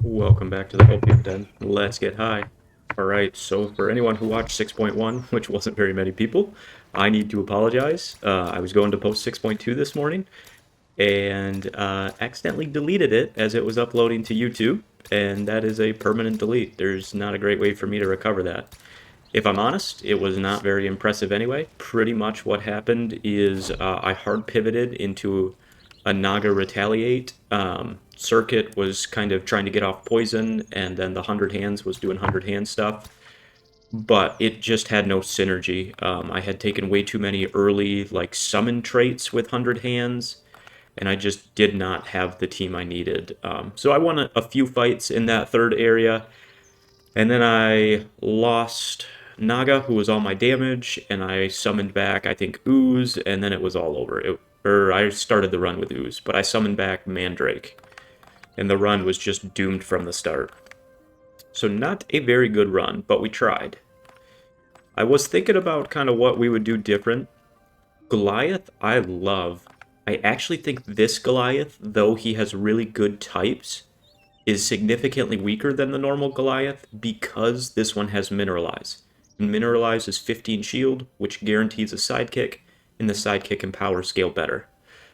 Welcome back to the Opium Den. Let's get high. Alright, so for anyone who watched 6.1, which wasn't very many people, I need to apologize. I was going to post 6.2 this morning and accidentally deleted it as it was uploading to YouTube, and that is a permanent delete. There's not a great way for me to recover that. If I'm honest, it was not very impressive anyway. Pretty much what happened is I hard pivoted into a Naga Retaliate. Circuit was kind of trying to get off poison, and then the 100 Hands was doing 100 Hand stuff. But it just had no synergy. I had taken way too many early, like, summon traits with 100 Hands, and I just did not have the team I needed. So I won a few fights in that third area, and then I lost Naga, who was all my damage, and I summoned back, I think, Ooze, and then it was all over. I started the run with Ooze, but I summoned back Mandrake, and the run was just doomed from the start. So not a very good run, but we tried. I was thinking about kind of what we would do different. Goliath, I love. I actually think this Goliath, though he has really good types, is significantly weaker than the normal Goliath because this one has Mineralize. And Mineralize is 15 shield, which guarantees a sidekick, and the sidekick and power scale better.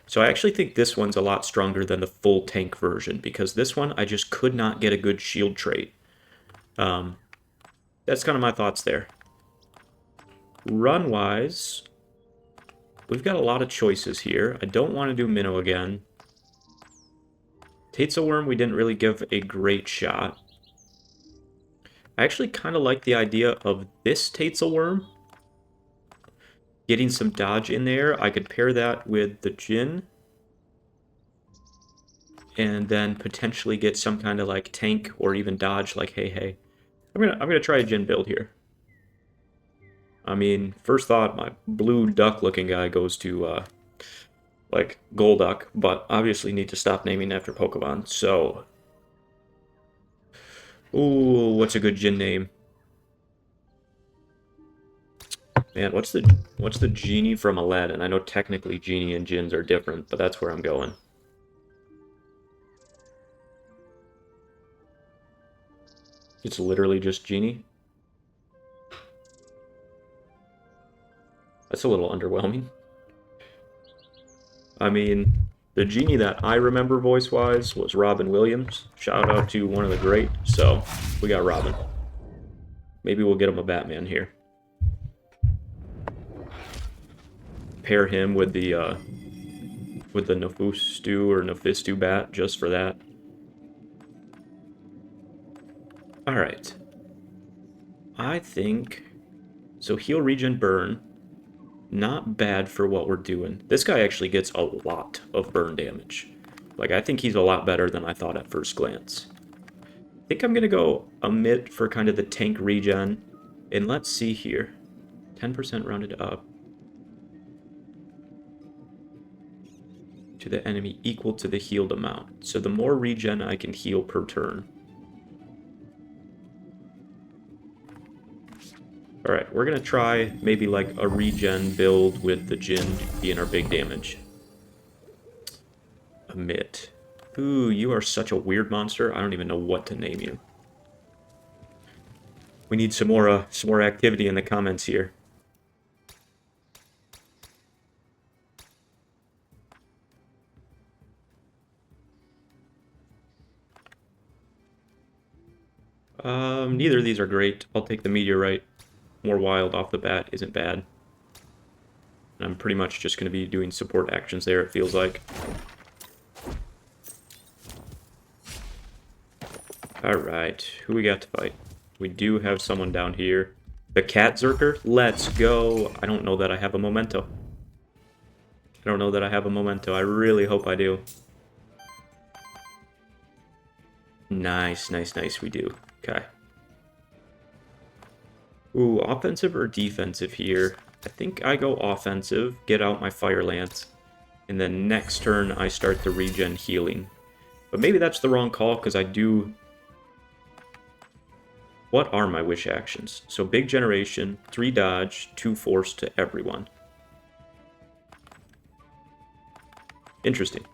So I actually think this one's a lot stronger than the full tank version, because this one I just could not get a good shield trait. That's kind of my thoughts there. Run-wise, we've got a lot of choices here. I don't want to do Minnow again. Worm we didn't really give a great shot. I actually kind of like the idea of this Worm. Getting some dodge in there. I could pair that with the Djinn. And then potentially get some kind of like tank or even dodge like hey. I'm gonna try a Djinn build here. I mean, first thought, my blue duck looking guy goes to like Golduck, but obviously need to stop naming after Pokemon, so... Ooh, what's a good Djinn name? Man, what's the genie from Aladdin? I know technically genie and Djinns are different, but that's where I'm going. It's literally just genie? That's a little underwhelming. I mean, the genie that I remember voice-wise was Robin Williams. Shout out to one of the great. So, we got Robin. Maybe we'll get him a Batman here. Pair him with the Nefustu or Nefistu bat just for that. Alright. I think... So heal, regen, burn. Not bad for what we're doing. This guy actually gets a lot of burn damage. Like, I think he's a lot better than I thought at first glance. I think I'm going to go Emit for kind of the tank regen. And let's see here. 10% rounded up. To the enemy equal to the healed amount. So the more regen I can heal per turn. Alright, we're going to try maybe like a regen build with the Djinn being our big damage. Emit. Ooh, you are such a weird monster. I don't even know what to name you. We need some more activity in the comments here. Neither of these are great. I'll take the meteorite. More wild off the bat isn't bad. And I'm pretty much just going to be doing support actions there, it feels like. Alright, who we got to fight? We do have someone down here. The Cat Zerker? Let's go! I don't know that I have a memento. I don't know that I have a memento. I really hope I do. Nice, we do. Okay. Ooh, offensive or defensive here? I think I go offensive, get out my Fire Lance, and then next turn I start the regen healing. But maybe that's the wrong call, because I do... What are my wish actions? So big generation, 3 dodge, 2 force to everyone. Interesting.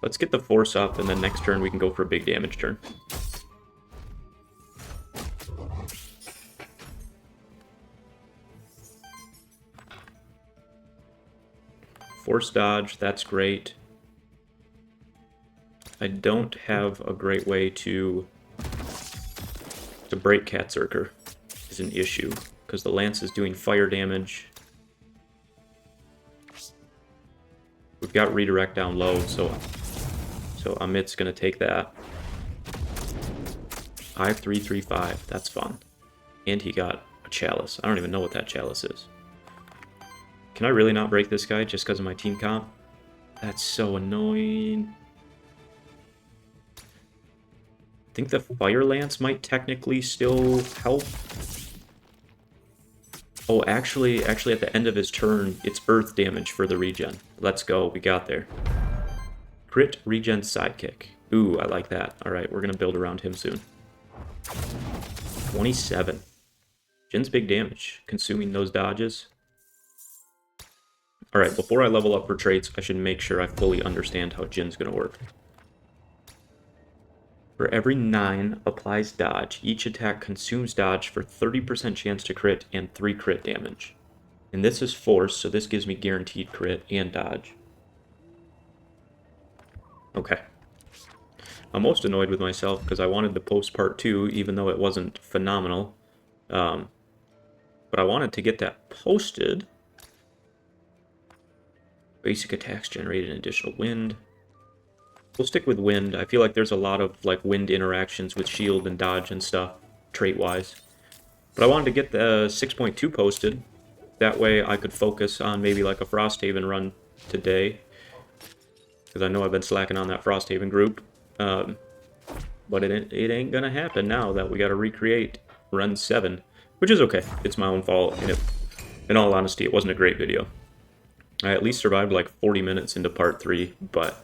Let's get the force up, and then next turn we can go for a big damage turn. Force dodge, that's great. I don't have a great way to break Catcirker is an issue, because the lance is doing fire damage. We've got redirect down low, so Amit's gonna take that. 5335, that's fun. And he got a chalice. I don't even know what that chalice is. Can I really not break this guy just because of my team comp? That's so annoying. I think the Fire Lance might technically still help. Oh, actually at the end of his turn, it's earth damage for the regen. Let's go, we got there. Crit regen sidekick. Ooh, I like that. Alright, we're gonna build around him soon. 27. Djinn's big damage, consuming those dodges. Alright, before I level up for traits, I should make sure I fully understand how Djinn's gonna work. For every 9 applies dodge, each attack consumes dodge for 30% chance to crit and 3 crit damage. And this is force, so this gives me guaranteed crit and dodge. Okay. I'm most annoyed with myself because I wanted to post part 2, even though it wasn't phenomenal. But I wanted to get that posted. Basic attacks generate an additional wind. We'll stick with wind. I feel like there's a lot of like wind interactions with shield and dodge and stuff, trait-wise. But I wanted to get the 6.2 posted. That way I could focus on maybe like a Frosthaven run today. Because I know I've been slacking on that Frosthaven group. But it ain't gonna happen now that we gotta recreate run 7. Which is okay. It's my own fault. And in all honesty, it wasn't a great video. I at least survived like 40 minutes into part 3, but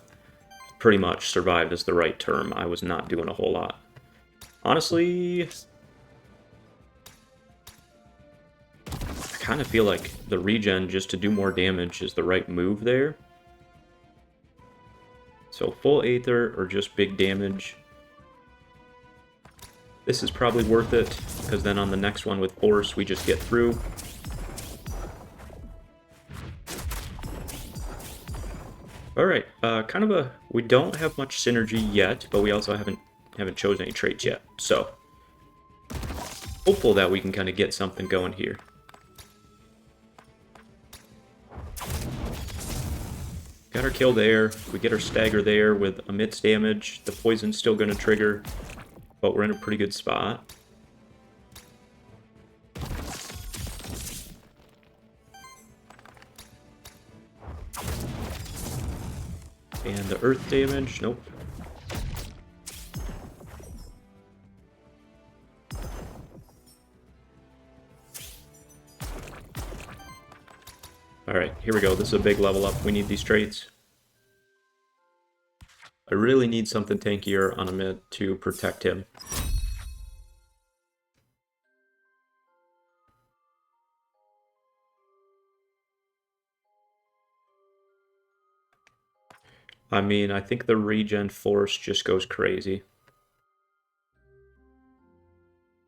pretty much survived is the right term. I was not doing a whole lot. Honestly, I kind of feel like the regen just to do more damage is the right move there. So full Aether or just big damage. This is probably worth it, because then on the next one with Force, we just get through. Alright, we don't have much synergy yet, but we also haven't chosen any traits yet, so hopeful that we can kind of get something going here. Got our kill there, we get our stagger there with Amit's damage, the poison's still going to trigger, but we're in a pretty good spot. And the earth damage, nope. Alright, here we go. This is a big level up. We need these traits. I really need something tankier on Amit to protect him. I mean, I think the regen force just goes crazy.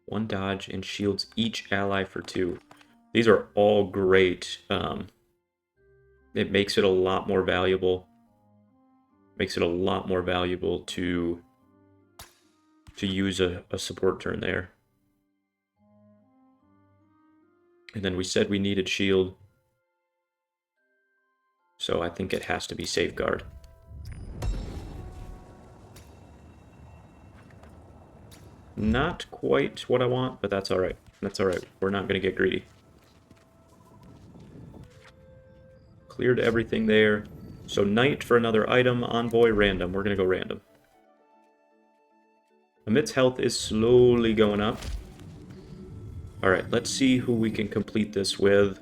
1 dodge and shields each ally for 2. These are all great. It makes it a lot more valuable. Makes it a lot more valuable to use a support turn there. And then we said we needed shield. So I think it has to be safeguard. Not quite what I want, but that's alright. That's alright. We're not going to get greedy. Cleared everything there. So Knight for another item, Envoy, random. We're going to go random. Amit's health is slowly going up. Alright, let's see who we can complete this with.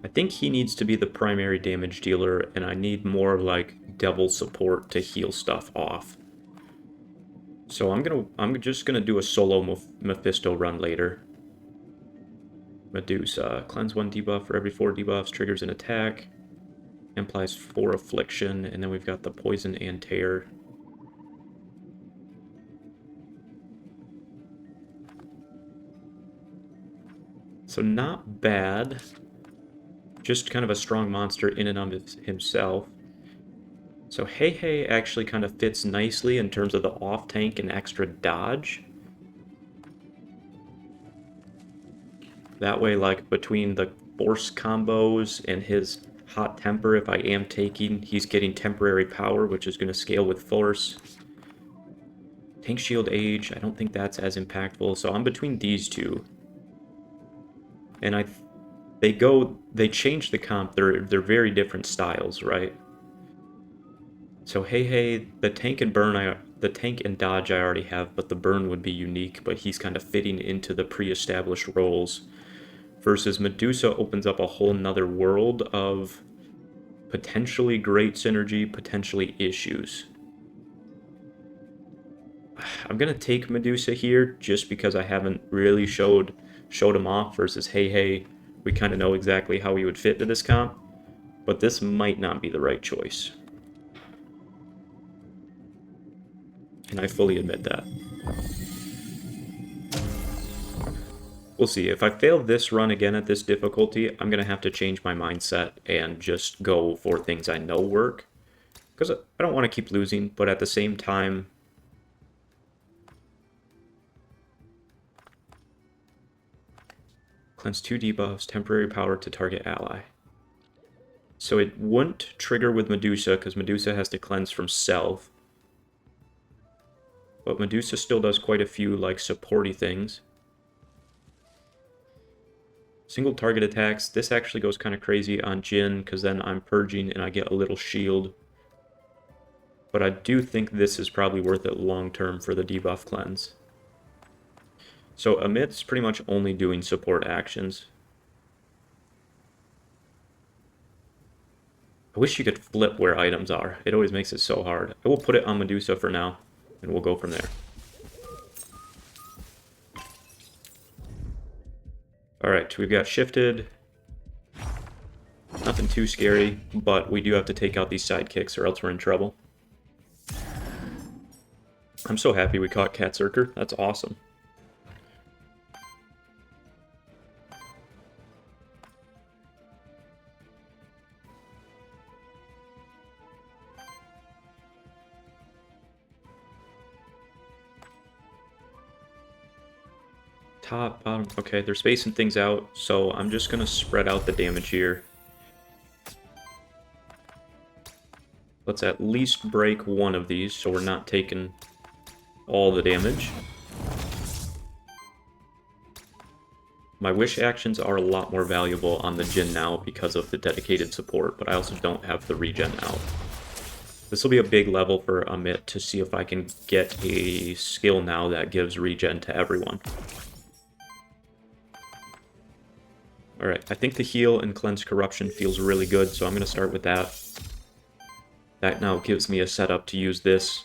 I think he needs to be the primary damage dealer, and I need more like double support to heal stuff off. So I'm just gonna do a solo Mephisto run later. Medusa. Cleanse 1 debuff for every 4 debuffs, triggers an attack, implies 4 affliction, and then we've got the poison and tear. So not bad. Just kind of a strong monster in and of himself. So Hey actually kind of fits nicely in terms of the off-tank and extra dodge. That way, like, between the force combos and his hot temper, if I am taking, he's getting temporary power, which is going to scale with force. Tank shield age, I don't think that's as impactful, so I'm between these two. And they change the comp, they're very different styles, right? So Hey, the tank and dodge I already have, but the burn would be unique, but he's kind of fitting into the pre-established roles. Versus Medusa opens up a whole nother world of potentially great synergy, potentially issues. I'm gonna take Medusa here just because I haven't really showed him off versus Hey. We kind of know exactly how he would fit into this comp, but this might not be the right choice. And I fully admit that. We'll see. If I fail this run again at this difficulty, I'm going to have to change my mindset and just go for things I know work. Because I don't want to keep losing, but at the same time, cleanse 2 debuffs, temporary power to target ally. So it wouldn't trigger with Medusa, because Medusa has to cleanse from self. But Medusa still does quite a few, like, supporty things. Single target attacks. This actually goes kind of crazy on Djinn, because then I'm purging and I get a little shield. But I do think this is probably worth it long term for the debuff cleanse. So Amit's pretty much only doing support actions. I wish you could flip where items are. It always makes it so hard. I will put it on Medusa for now, and we'll go from there. Alright, we've got shifted. Nothing too scary, but we do have to take out these sidekicks or else we're in trouble. I'm so happy we caught Catsurker. That's awesome. Top, bottom. Okay, they're spacing things out, so I'm just going to spread out the damage here. Let's at least break one of these, so we're not taking all the damage. My wish actions are a lot more valuable on the Djinn now because of the dedicated support, but I also don't have the regen out. This will be a big level for Amit to see if I can get a skill now that gives regen to everyone. Alright, I think the heal and cleanse corruption feels really good, so I'm going to start with that. That now gives me a setup to use this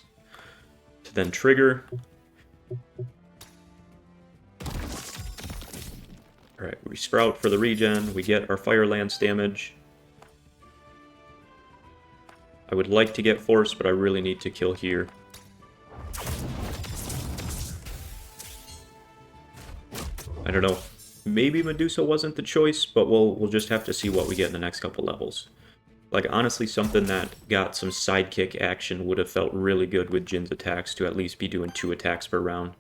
to then trigger. Alright, we sprout for the regen, we get our Fire Lance damage. I would like to get force, but I really need to kill here. I don't know. Maybe Medusa wasn't the choice, but we'll just have to see what we get in the next couple levels. Like, honestly, something that got some sidekick action would have felt really good with Djinn's attacks to at least be doing 2 attacks per round.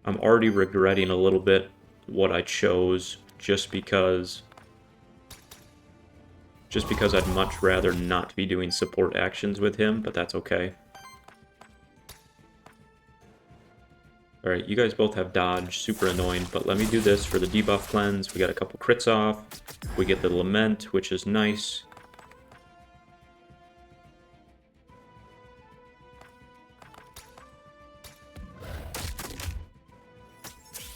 I'm already regretting a little bit what I chose just because I'd much rather not be doing support actions with him, but that's okay. Alright, you guys both have dodge, super annoying, but let me do this for the debuff cleanse. We got a couple crits off. We get the lament, which is nice.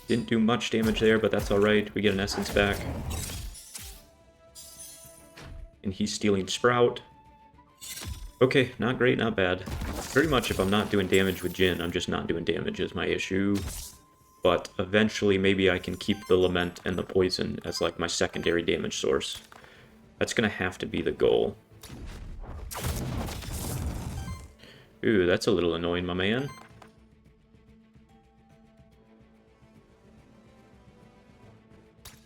Didn't do much damage there, but that's alright. We get an essence back. And he's stealing Sprout. Okay, not great, not bad. Pretty much if I'm not doing damage with Djinn, I'm just not doing damage is my issue. But eventually maybe I can keep the Lament and the Poison as like my secondary damage source. That's gonna have to be the goal. Ooh, that's a little annoying, my man.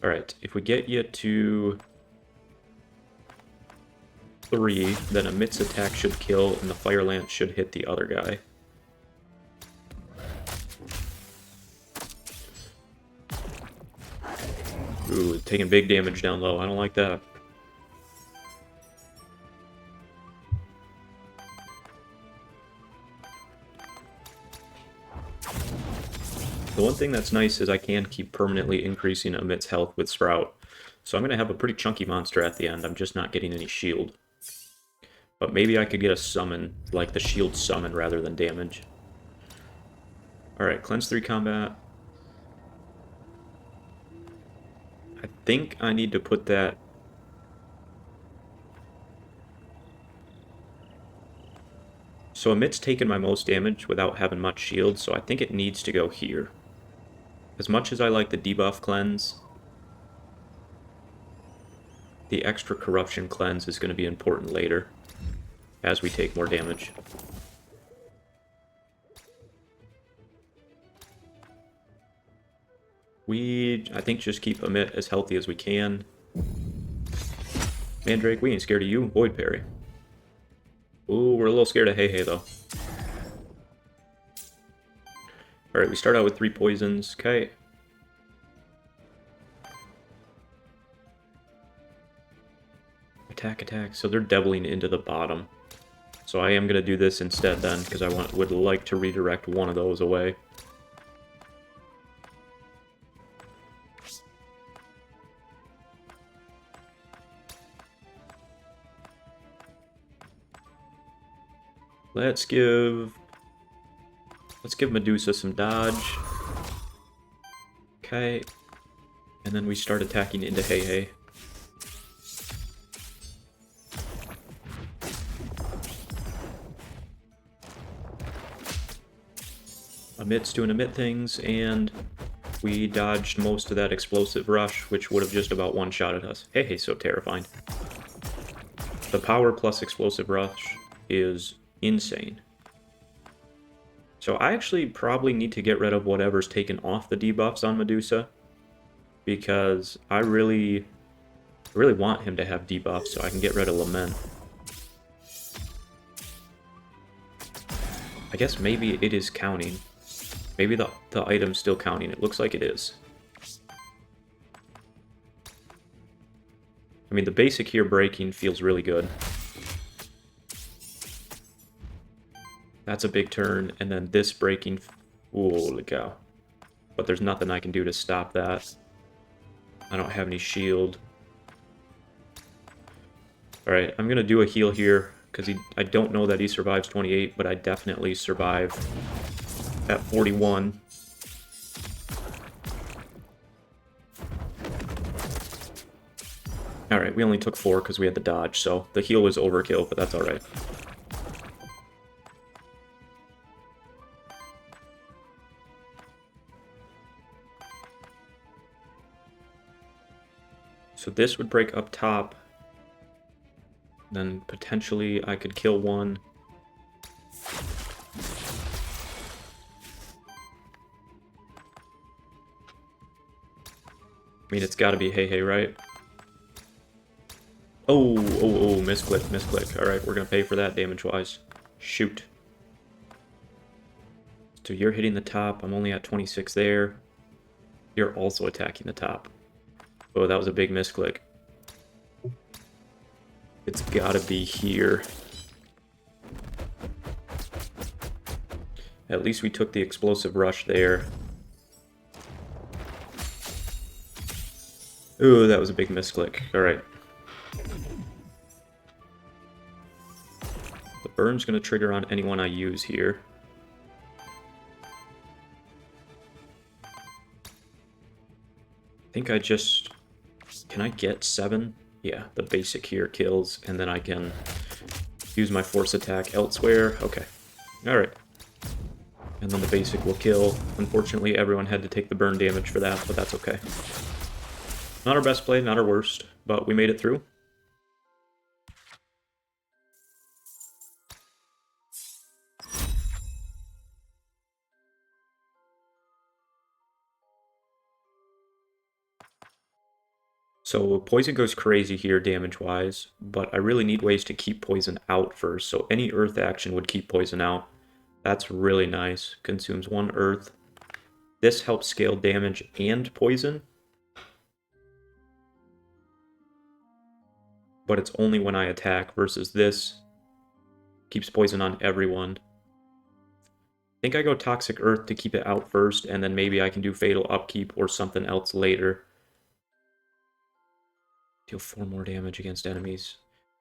Alright, if we get you to 3, then a Mit's attack should kill, and the Fire Lance should hit the other guy. Ooh, taking big damage down low. I don't like that. The one thing that's nice is I can keep permanently increasing Amit's health with Sprout. So I'm going to have a pretty chunky monster at the end. I'm just not getting any shield. But maybe I could get a summon, like the shield summon rather than damage. Alright, cleanse 3 combat. I think I need to put that... So Amit's taken my most damage without having much shield, so I think it needs to go here. As much as I like the debuff cleanse, the extra corruption cleanse is going to be important later, as we take more damage. I think, just keep Amit as healthy as we can. Mandrake, we ain't scared of you. Void Parry. Ooh, we're a little scared of Hey Hey, though. Alright, we start out with 3 poisons. Okay. Attack, attack. So they're deviling into the bottom. So I am going to do this instead then, because I would like to redirect one of those away. Let's give Medusa some dodge. Okay. And then we start attacking into Hey Hey. Amit's doing Amit things, and we dodged most of that explosive rush, which would have just about one-shotted us. Hey Hey's so terrifying. The power plus explosive rush is insane. So I actually probably need to get rid of whatever's taken off the debuffs on Medusa, because I really want him to have debuffs so I can get rid of Lament. I guess maybe it is counting. Maybe the item's still counting. It looks like it is. I mean, the basic here breaking feels really good. That's a big turn, and then this breaking... Holy cow. But there's nothing I can do to stop that. I don't have any shield. Alright, I'm going to do a heal here, because I don't know that he survives 28, but I definitely survive at 41. Alright, we only took 4 because we had the dodge, so the heal was overkill, but that's alright. So this would break up top. Then potentially I could kill one. I mean, it's got to be Hey Hey, right? Oh, misclick, misclick. Alright, we're going to pay for that damage-wise. Shoot. So you're hitting the top. I'm only at 26 there. You're also attacking the top. Oh, that was a big misclick. It's gotta be here. At least we took the explosive rush there. Ooh, that was a big misclick. Alright. The burn's gonna trigger on anyone I use here. I think I just... Can I get 7? Yeah, the basic here kills, and then I can use my force attack elsewhere. Okay. Alright. And then the basic will kill. Unfortunately, everyone had to take the burn damage for that, but that's okay. Not our best play, not our worst, but we made it through. So poison goes crazy here damage-wise, but I really need ways to keep poison out first, so any earth action would keep poison out. That's really nice. Consumes 1 earth. This helps scale damage and poison, but it's only when I attack versus this keeps poison on everyone. I think I go Toxic Earth to keep it out first, and then maybe I can do Fatal Upkeep or something else later. Deal 4 more damage against enemies.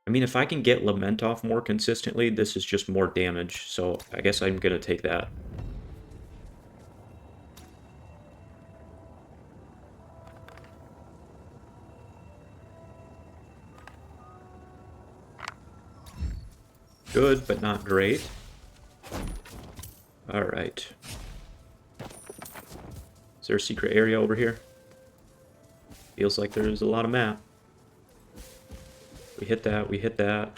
I mean, if I can get Lament off more consistently, this is just more damage, so I guess I'm gonna take that. Good, but not great. Alright. Is there a secret area over here? Feels like there's a lot of map. We hit that, we hit that.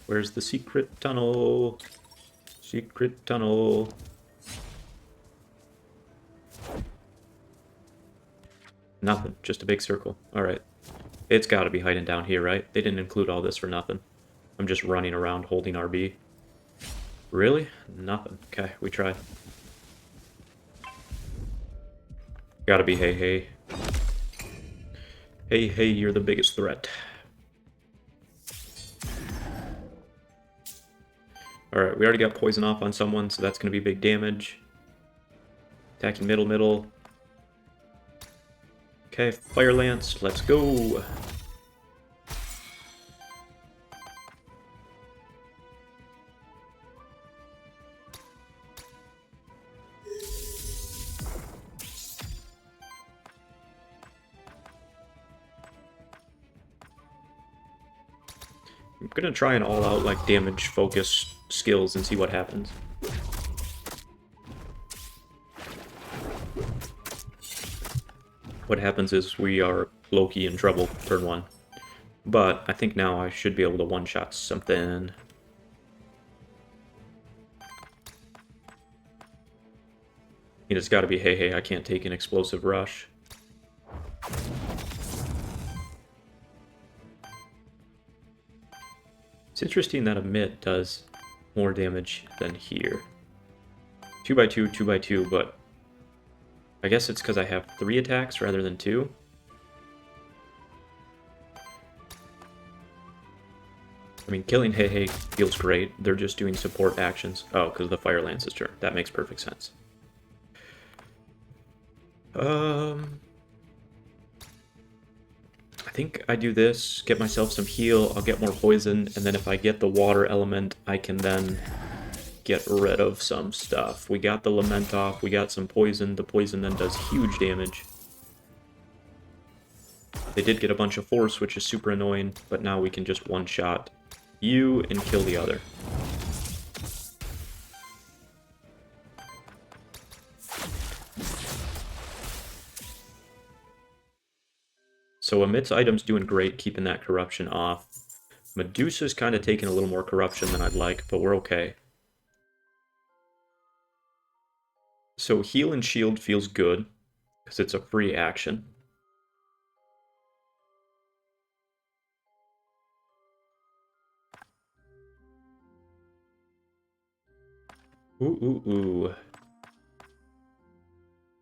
Where's the secret tunnel? Secret tunnel. Nothing, just a big circle. Alright. It's gotta be hiding down here, right? They didn't include all this for nothing. I'm just running around holding RB. Really? Nothing. Okay, we tried. Gotta be Hey Hey. Hey Hey, you're the biggest threat. Alright, we already got poison off on someone, so that's gonna be big damage. Attacking middle. Okay, Fire Lance, let's go! I'm gonna try an all-out, like, damage focus skills and see what happens. What happens is we are low-key in trouble turn 1. But I think now I should be able to one-shot something. It's gotta be Hey Hey, I can't take an explosive rush. It's interesting that Emit does more damage than here. 2x2, 2x2, but I guess it's because I have 3 attacks rather than 2. I mean, killing Hey Hey feels great. They're just doing support actions. Oh, because of the Fire Lance's turn. That makes perfect sense. I think I do this, get myself some heal, I'll get more poison, and then if I get the water element, I can then get rid of some stuff. We got the Lament off, we got some poison. The poison then does huge damage. They did get a bunch of force, which is super annoying, but now we can just one-shot you and kill the other. So Emit's item's doing great, keeping that corruption off. Medusa's kind of taking a little more corruption than I'd like, but we're okay. So heal and shield feels good, because it's a free action. Ooh.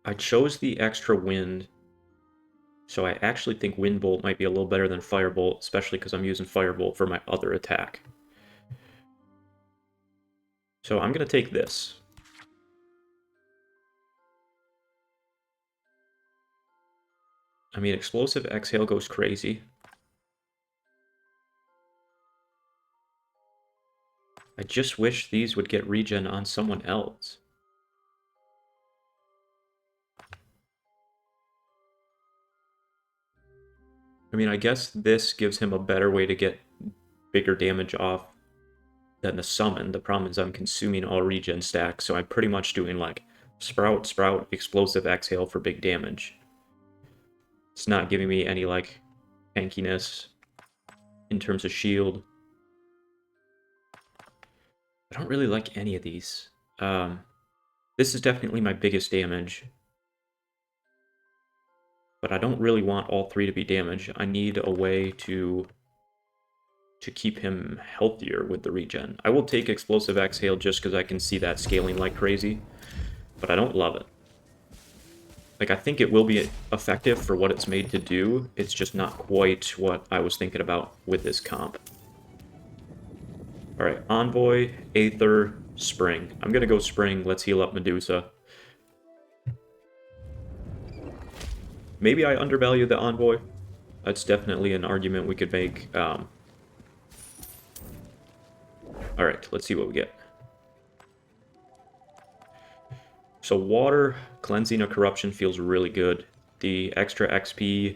I chose the extra wind, so I actually think Wind Bolt might be a little better than Firebolt, especially because I'm using Firebolt for my other attack. So I'm going to take this. I mean, Explosive Exhale goes crazy. I just wish these would get regen on someone else. I mean, I guess this gives him a better way to get bigger damage off than the summon. The problem is I'm consuming all regen stacks, so I'm pretty much doing like sprout, sprout, explosive exhale for big damage. It's not giving me any like tankiness in terms of shield. I don't really like any of these. This is definitely my biggest damage. But I don't really want all three to be damaged. I need a way to keep him healthier with the regen. I will take Explosive Exhale just because I can see that scaling like crazy, but I don't love it. Like, I think it will be effective for what it's made to do. It's just not quite what I was thinking about with this comp. Alright, Envoy, Aether, Spring. I'm gonna go Spring. Let's heal up Medusa. Maybe I undervalue the Envoy. That's definitely an argument we could make. Alright, let's see what we get. So water, cleansing of corruption feels really good. The extra XP,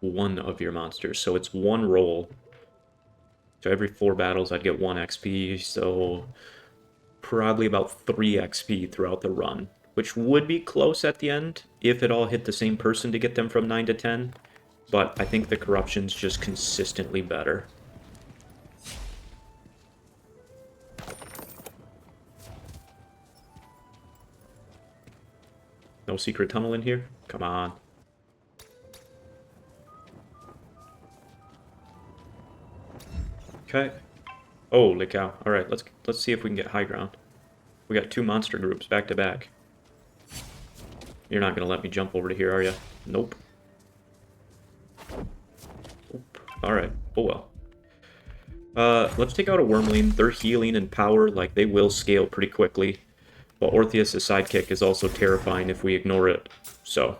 one of your monsters. So it's one roll. So every 4 battles I'd get 1 XP, so probably about 3 XP throughout the run, which would be close at the end if it all hit the same person to get them from 9 to 10, but I think the corruption's just consistently better. No secret tunnel in here? Come on. Okay. Holy cow. Alright, let's see if we can get high ground. We got 2 monster groups back to back. You're not gonna let me jump over to here, are you? Nope. Alright. Oh well. Let's take out a Wormling. Their healing and power, like, they will scale pretty quickly. But Orpheus' sidekick is also terrifying if we ignore it. So,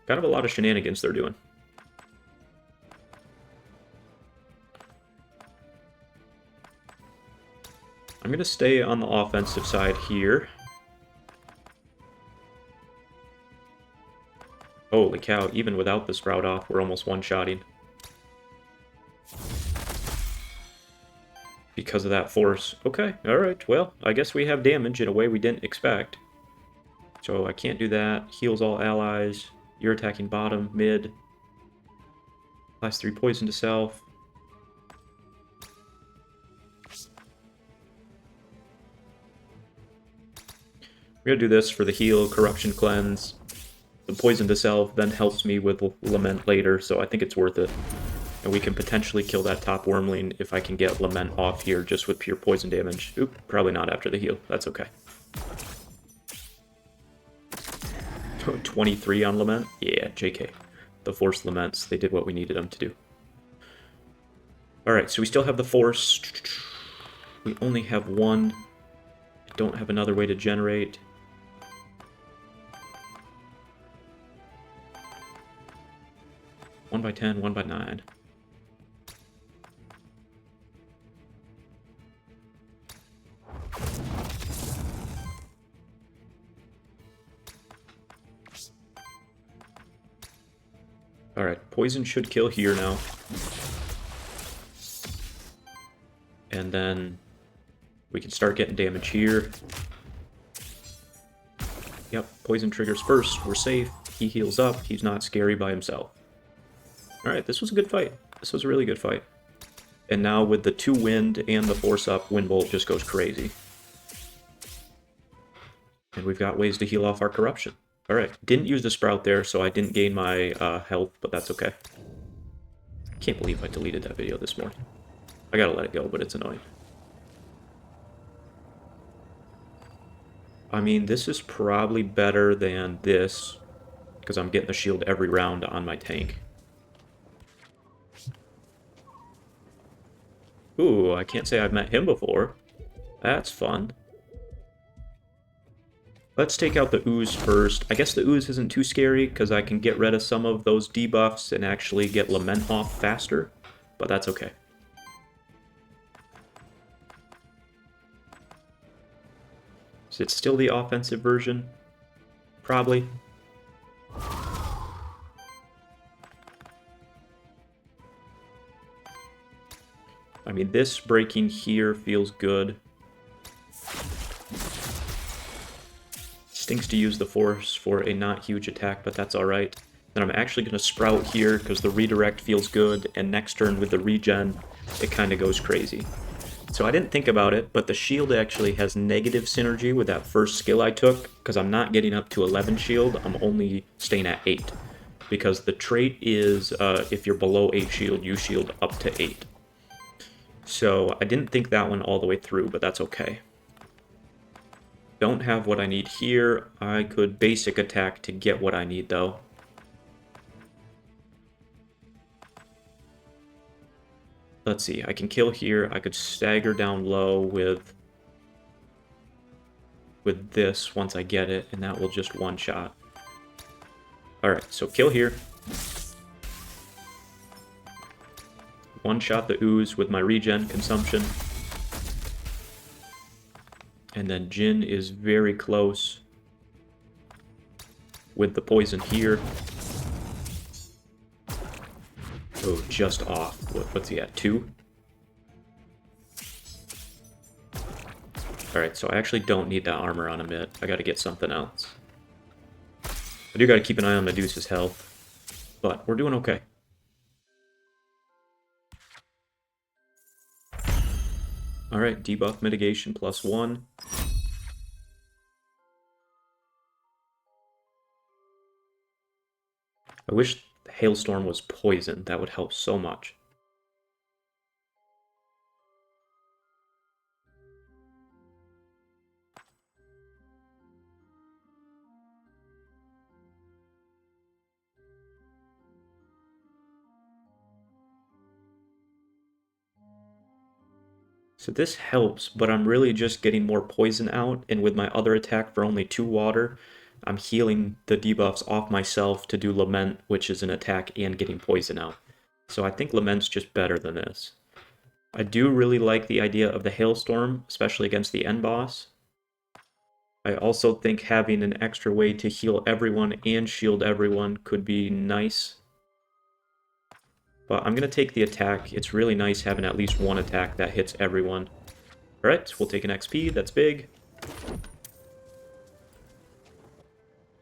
kind of a lot of shenanigans they're doing. I'm going to stay on the offensive side here. Holy cow, even without the sprout off, we're almost one-shotting. Because of that force. Okay, alright, well, I guess we have damage in a way we didn't expect. So I can't do that. Heals all allies. You're attacking bottom, mid. Applies 3 poison to self. We're gonna do this for the heal, corruption cleanse. The poison to self then helps me with lament later, so I think it's worth it. And we can potentially kill that top Wormling if I can get Lament off here just with pure poison damage. Oop, probably not after the heal. That's okay. 23 on Lament? Yeah, JK. The Force Laments, they did what we needed them to do. Alright, so we still have the Force. We only have 1. I don't have another way to generate. One by 10, 1 by 9. Alright, poison should kill here now. And then we can start getting damage here. Yep, poison triggers first. We're safe. He heals up. He's not scary by himself. Alright, this was a good fight. This was a really good fight. And now with the 2 wind and the force up, Windbolt just goes crazy. And we've got ways to heal off our corruption. Alright, didn't use the sprout there, so I didn't gain my health, but that's okay. Can't believe I deleted that video this morning. I gotta let it go, but it's annoying. I mean, this is probably better than this, because I'm getting the shield every round on my tank. Ooh, I can't say I've met him before. That's fun. Let's take out the ooze first. I guess the ooze isn't too scary because I can get rid of some of those debuffs and actually get Lament off faster, but that's okay. Is it still the offensive version? Probably. I mean, this breaking here feels good. Stinks to use the force for a not huge attack, but that's alright. Then I'm actually going to sprout here because the redirect feels good, and next turn with the regen, it kind of goes crazy. So I didn't think about it, but the shield actually has negative synergy with that first skill I took, because I'm not getting up to 11 shield, I'm only staying at 8. Because the trait is, if you're below 8 shield, you shield up to 8. So I didn't think that one all the way through, but that's okay. Don't have what I need here. I could basic attack to get what I need, though. Let's see, I can kill here. I could stagger down low with this once I get it, and that will just one-shot. Alright, so kill here. One-shot the ooze with my regen consumption. And then Djinn is very close with the poison here. Oh, just off. What's he at? 2? Alright, so I actually don't need that armor on Amit. I gotta get something else. I do gotta keep an eye on Medusa's health, but we're doing okay. Alright, debuff mitigation +1. I wish Hailstorm was poison. That would help so much. So this helps, but I'm really just getting more poison out, and with my other attack for only 2 water, I'm healing the debuffs off myself to do Lament, which is an attack and getting poison out. So I think Lament's just better than this. I do really like the idea of the Hailstorm, especially against the end boss. I also think having an extra way to heal everyone and shield everyone could be nice. But I'm going to take the attack. It's really nice having at least one attack that hits everyone. Alright, we'll take an XP. That's big.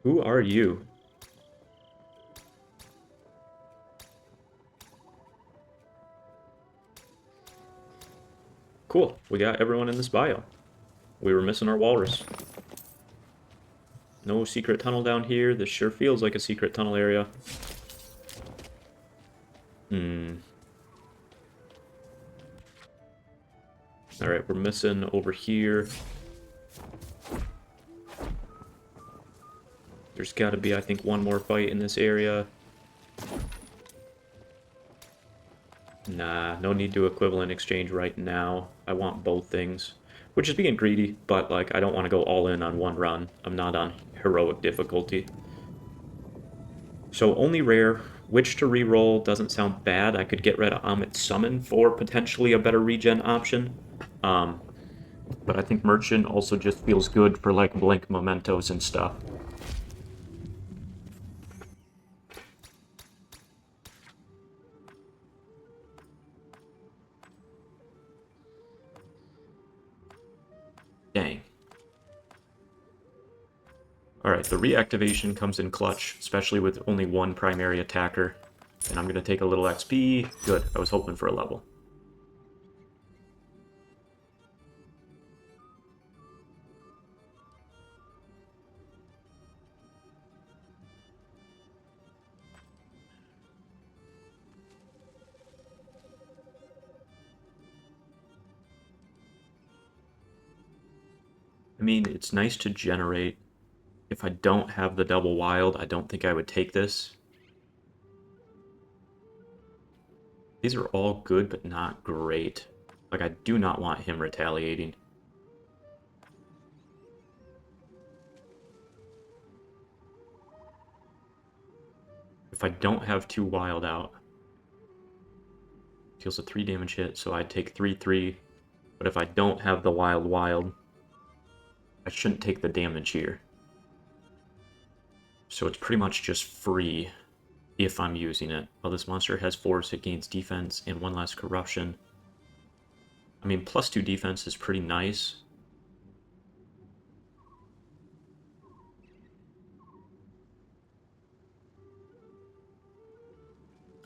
Who are you? Cool. We got everyone in this bio. We were missing our walrus. No secret tunnel down here. This sure feels like a secret tunnel area. Alright, we're missing over here. There's gotta be, I think, one more fight in this area. Nah, no need to equivalent exchange right now. I want both things. Which is being greedy, but, like, I don't want to go all in on one run. I'm not on heroic difficulty. So, only rare. Which to reroll doesn't sound bad. I could get rid of Amit's Summon for potentially a better regen option. But I think Merchant also just feels good for, like, blink mementos and stuff. Dang. Alright, the reactivation comes in clutch, especially with only one primary attacker. And I'm going to take a little XP. Good, I was hoping for a level. I mean, it's nice to generate. If I don't have the double wild, I don't think I would take this. These are all good, but not great. Like, I do not want him retaliating. If I don't have 2 wild out, deals a 3 damage hit, so I'd take 3/3. But if I don't have the wild, I shouldn't take the damage here. So it's pretty much just free if I'm using it. Well, this monster has force, it gains defense, and 1 less corruption. I mean, +2 defense is pretty nice.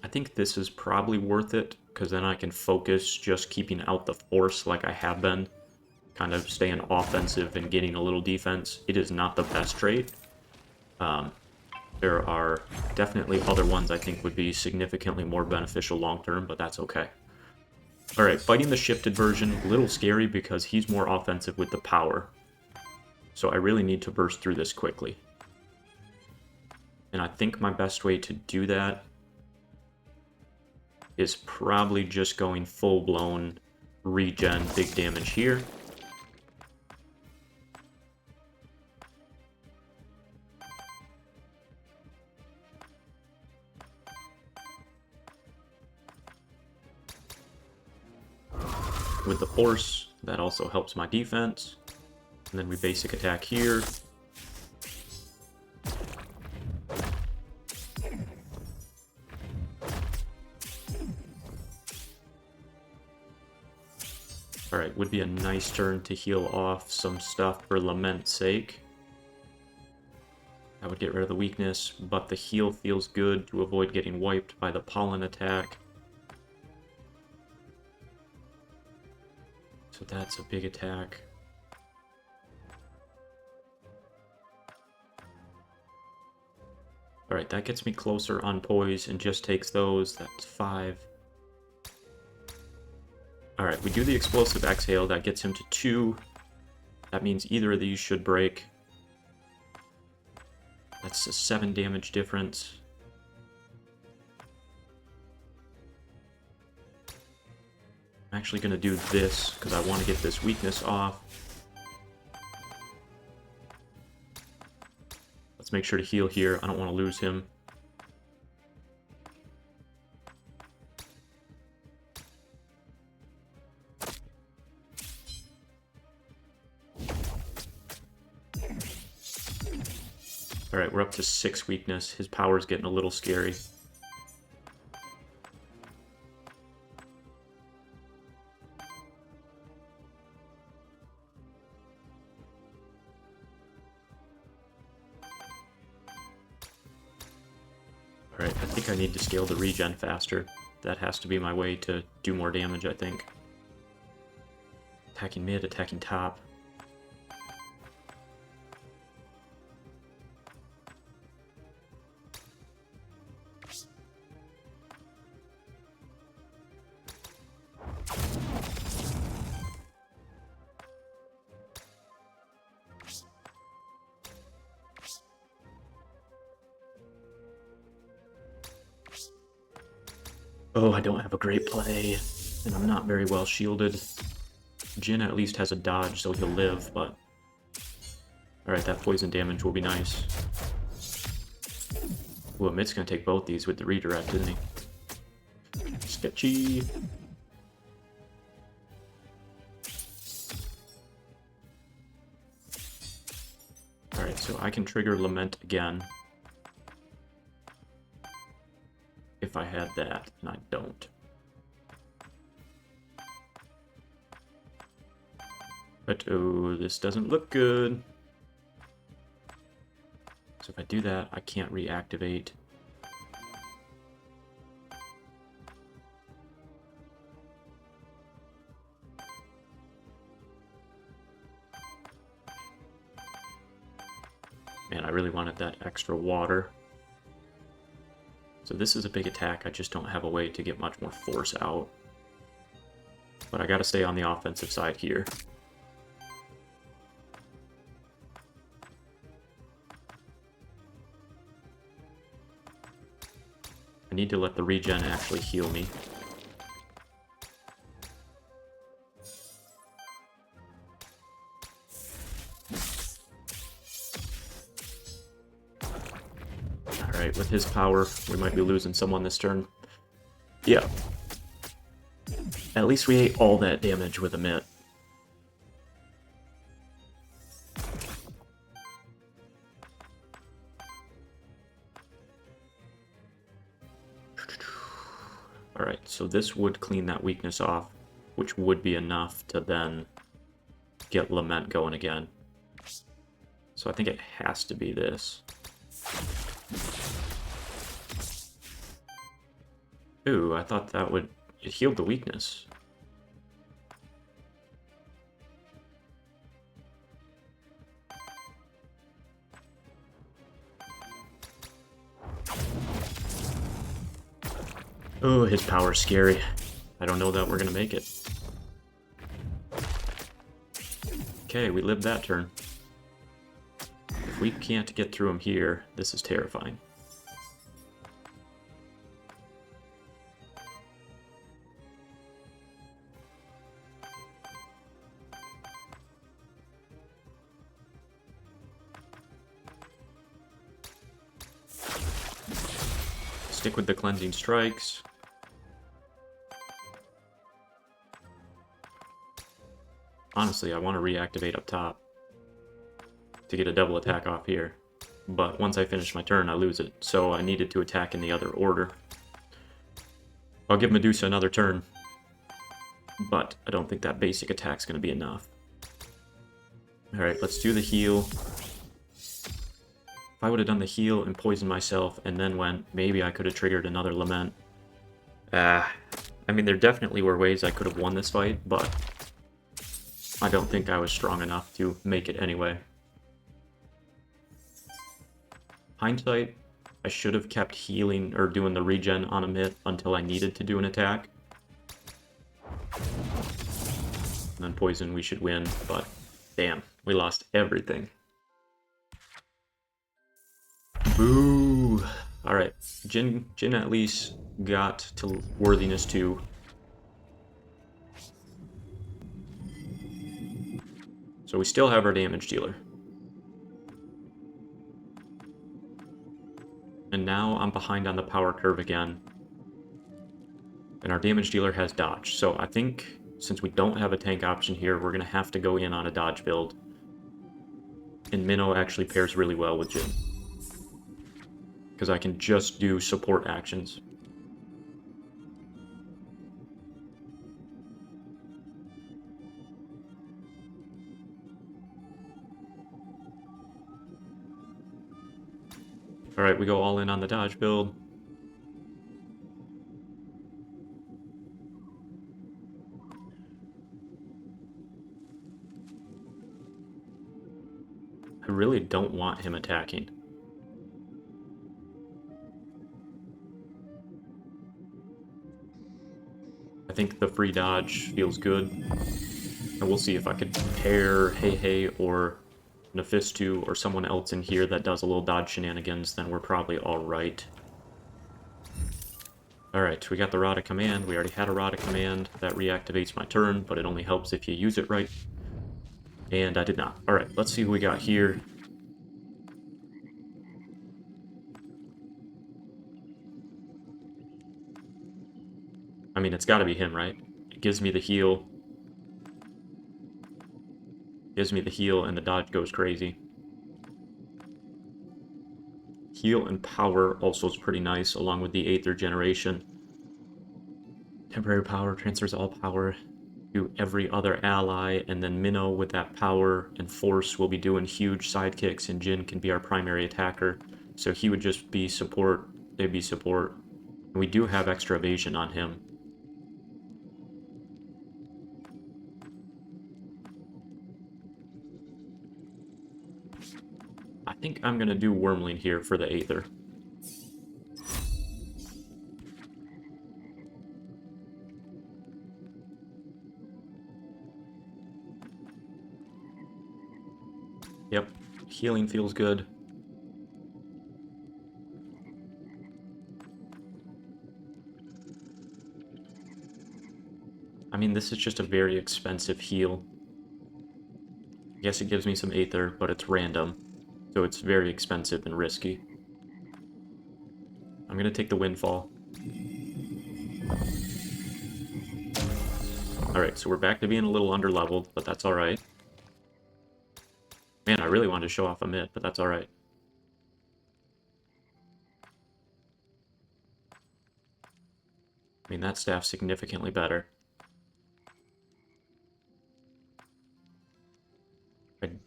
I think this is probably worth it, because then I can focus just keeping out the force like I have been. Kind of staying offensive and getting a little defense. It is not the best trait. There are definitely other ones I think would be significantly more beneficial long term, but that's okay. Alright, fighting the shifted version, a little scary because he's more offensive with the power. So I really need to burst through this quickly. And I think my best way to do that is probably just going full-blown regen, big damage here. With the force, that also helps my defense. And then we basic attack here. Alright, would be a nice turn to heal off some stuff for Lament's sake. That would get rid of the weakness, but the heal feels good to avoid getting wiped by the pollen attack. So that's a big attack. Alright, that gets me closer on poise and just takes those. That's 5. Alright, we do the explosive exhale. That gets him to 2. That means either of these should break. That's a 7 damage difference. I'm actually going to do this because I want to get this weakness off. Let's make sure to heal here. I don't want to lose him. Alright, we're up to 6 weakness. His power's getting a little scary. Alright, I think I need to scale the regen faster. That has to be my way to do more damage, I think. Attacking mid, attacking top. Oh, I don't have a great play, and I'm not very well shielded. Djinn at least has a dodge, so he'll live, but... Alright, that poison damage will be nice. Ooh, Amit's gonna take both these with the redirect, isn't he? Sketchy! Alright, so I can trigger Lament again. If I had that, and I don't. But oh, this doesn't look good. So if I do that, I can't reactivate. Man, I really wanted that extra water. So this is a big attack, I just don't have a way to get much more force out. But I gotta stay on the offensive side here. I need to let the regen actually heal me. Alright, with his power, we might be losing someone this turn. Yeah. At least we ate all that damage with a mitt. Alright, so this would clean that weakness off. which would be enough to then get Lament going again. So I think it has to be this. Ooh, I thought that would... It healed the weakness. Oh, his power's scary. I don't know that we're gonna make it. Okay, we lived that turn. If we can't get through him here, this is terrifying. Stick with the cleansing strikes. Honestly, I want to reactivate up top to get a double attack off here. But once I finish my turn, I lose it. So I needed to attack in the other order. I'll give Medusa another turn. But I don't think that basic attack's going to be enough. Alright, let's do the heal. If I would have done the heal and poisoned myself and then went, maybe I could have triggered another Lament. I mean, there definitely were ways I could have won this fight, but I don't think I was strong enough to make it anyway. Hindsight, I should have kept healing or doing the regen on a mitt until I needed to do an attack. And then poison, we should win, but damn, we lost everything. Boo! Alright, Djinn at least got to worthiness 2. So we still have our damage dealer. And now I'm behind on the power curve again. And our damage dealer has dodge. So I think since we don't have a tank option here, we're going to have to go in on a dodge build. And Minnow actually pairs really well with Djinn, because I can just do support actions. Alright, we go all in on the dodge build. I really don't want him attacking. I think the free dodge feels good. And we'll see if I could pair Hey or Nephistu or someone else in here that does a little dodge shenanigans, then we're probably alright. Alright, we got the Rod of Command. We already had a Rod of Command. That reactivates my turn, but it only helps if you use it right. And I did not. Alright, let's see who we got here. I mean, it's gotta be him, right? It gives me the heal. Gives me the heal, and the dodge goes crazy. Heal and power also is pretty nice, along with the Aether generation. Temporary power transfers all power to every other ally, and then Minnow with that power and force will be doing huge sidekicks, and Djinn can be our primary attacker. So he would just be support, they'd be support. And we do have extra evasion on him. I think I'm gonna do Wormling here for the Aether. Yep, healing feels good. I mean, this is just a very expensive heal. I guess it gives me some Aether, but it's random. So it's very expensive and risky. I'm gonna take the Windfall. Alright, so we're back to being a little underleveled, but that's alright. Man, I really wanted to show off a mitt, but that's alright. I mean, that staff's significantly better.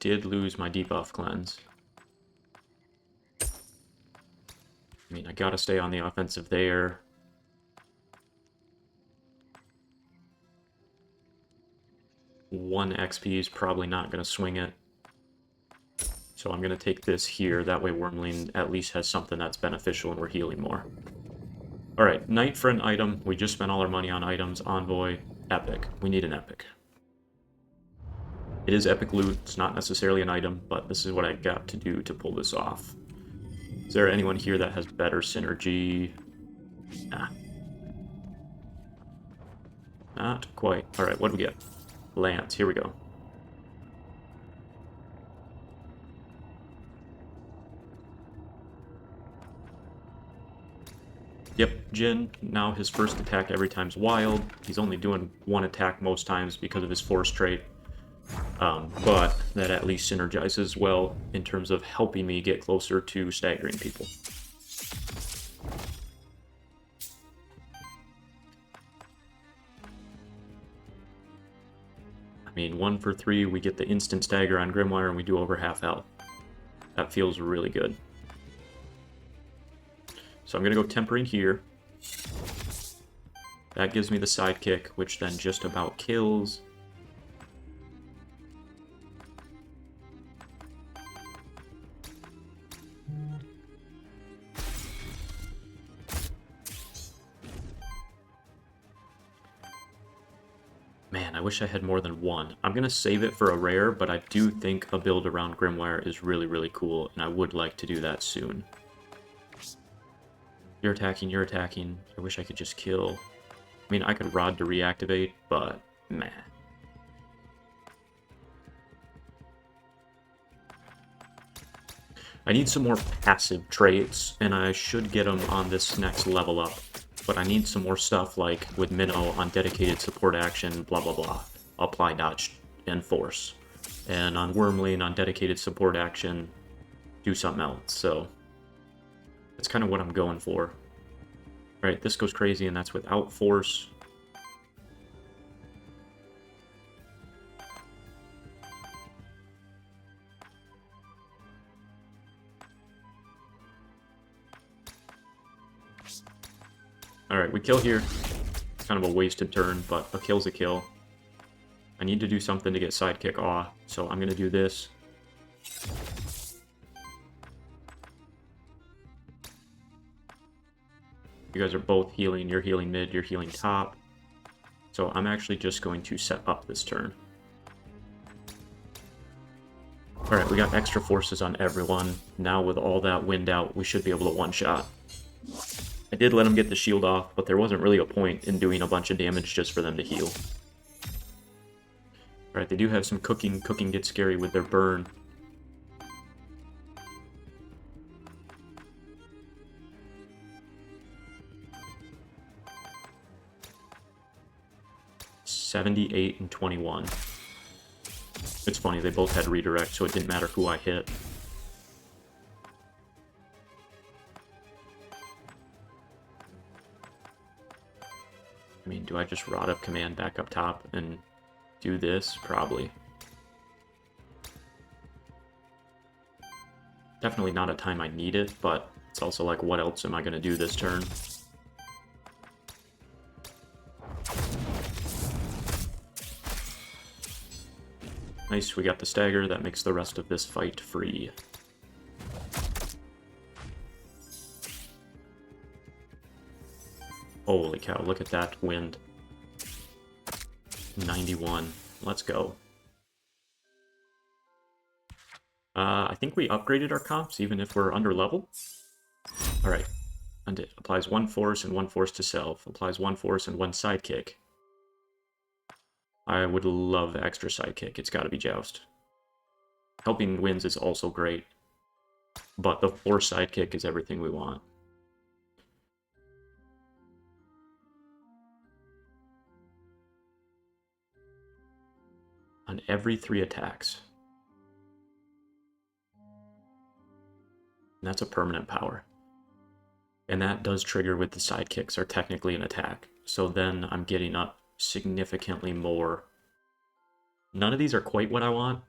did lose my debuff cleanse. I mean, I gotta stay on the offensive there. One XP is probably not gonna swing it. So I'm gonna take this here, that way Wormling at least has something that's beneficial and we're healing more. Alright, Knight for an item. We just spent all our money on items. Envoy, epic. We need an epic. It is epic loot, it's not necessarily an item, but this is what I got to do to pull this off. Is there anyone here that has better synergy? Nah. Not quite. Alright, what do we get? Lance, here we go. Yep, Djinn, now his first attack every time's wild. He's only doing one attack most times because of his force trait. But that at least synergizes well in terms of helping me get closer to staggering people. I mean, 1 for 3, we get the instant stagger on Grimoire and we do over half health. That feels really good. So I'm going to go Tempering here. That gives me the sidekick, which then just about kills. Man, I wish I had more than one. I'm going to save it for a rare, but I do think a build around Grimoire is really, really cool, and I would like to do that soon. You're attacking, you're attacking. I wish I could just kill. I mean, I could Rod to reactivate, but meh. I need some more passive traits, and I should get them on this next level up. But I need some more stuff like with Minnow on dedicated support action, blah blah blah. Apply dodge and force. And on Wormling on dedicated support action, do something else. So that's kind of what I'm going for. Alright, this goes crazy and that's without force. Alright, we kill here. Kind of a wasted turn, but a kill's a kill. I need to do something to get sidekick awe, so I'm going to do this. You guys are both healing. You're healing mid, you're healing top. So I'm actually just going to set up this turn. Alright, we got extra forces on everyone. Now with all that wind out, we should be able to one-shot. I did let him get the shield off, but there wasn't really a point in doing a bunch of damage just for them to heal. Alright, they do have some cooking. Cooking gets scary with their burn. $78 and 21. It's funny, they both had redirect, so it didn't matter who I hit. I mean, do I just Rod up command back up top and do this? Probably. Definitely not a time I need it, but it's also like, what else am I going to do this turn? Nice, we got the stagger. That makes the rest of this fight free. Holy cow, look at that wind. 91. Let's go. I think we upgraded our comps, even if we're under level. Alright. And it applies 1 force and 1 force to self. Applies 1 force and 1 sidekick. I would love extra sidekick. It's gotta be Joust. Helping Winds is also great. But the force sidekick is everything we want. On every 3 attacks. And that's a permanent power. And that does trigger with the sidekicks, are technically an attack. So then I'm getting up significantly more. None of these are quite what I want,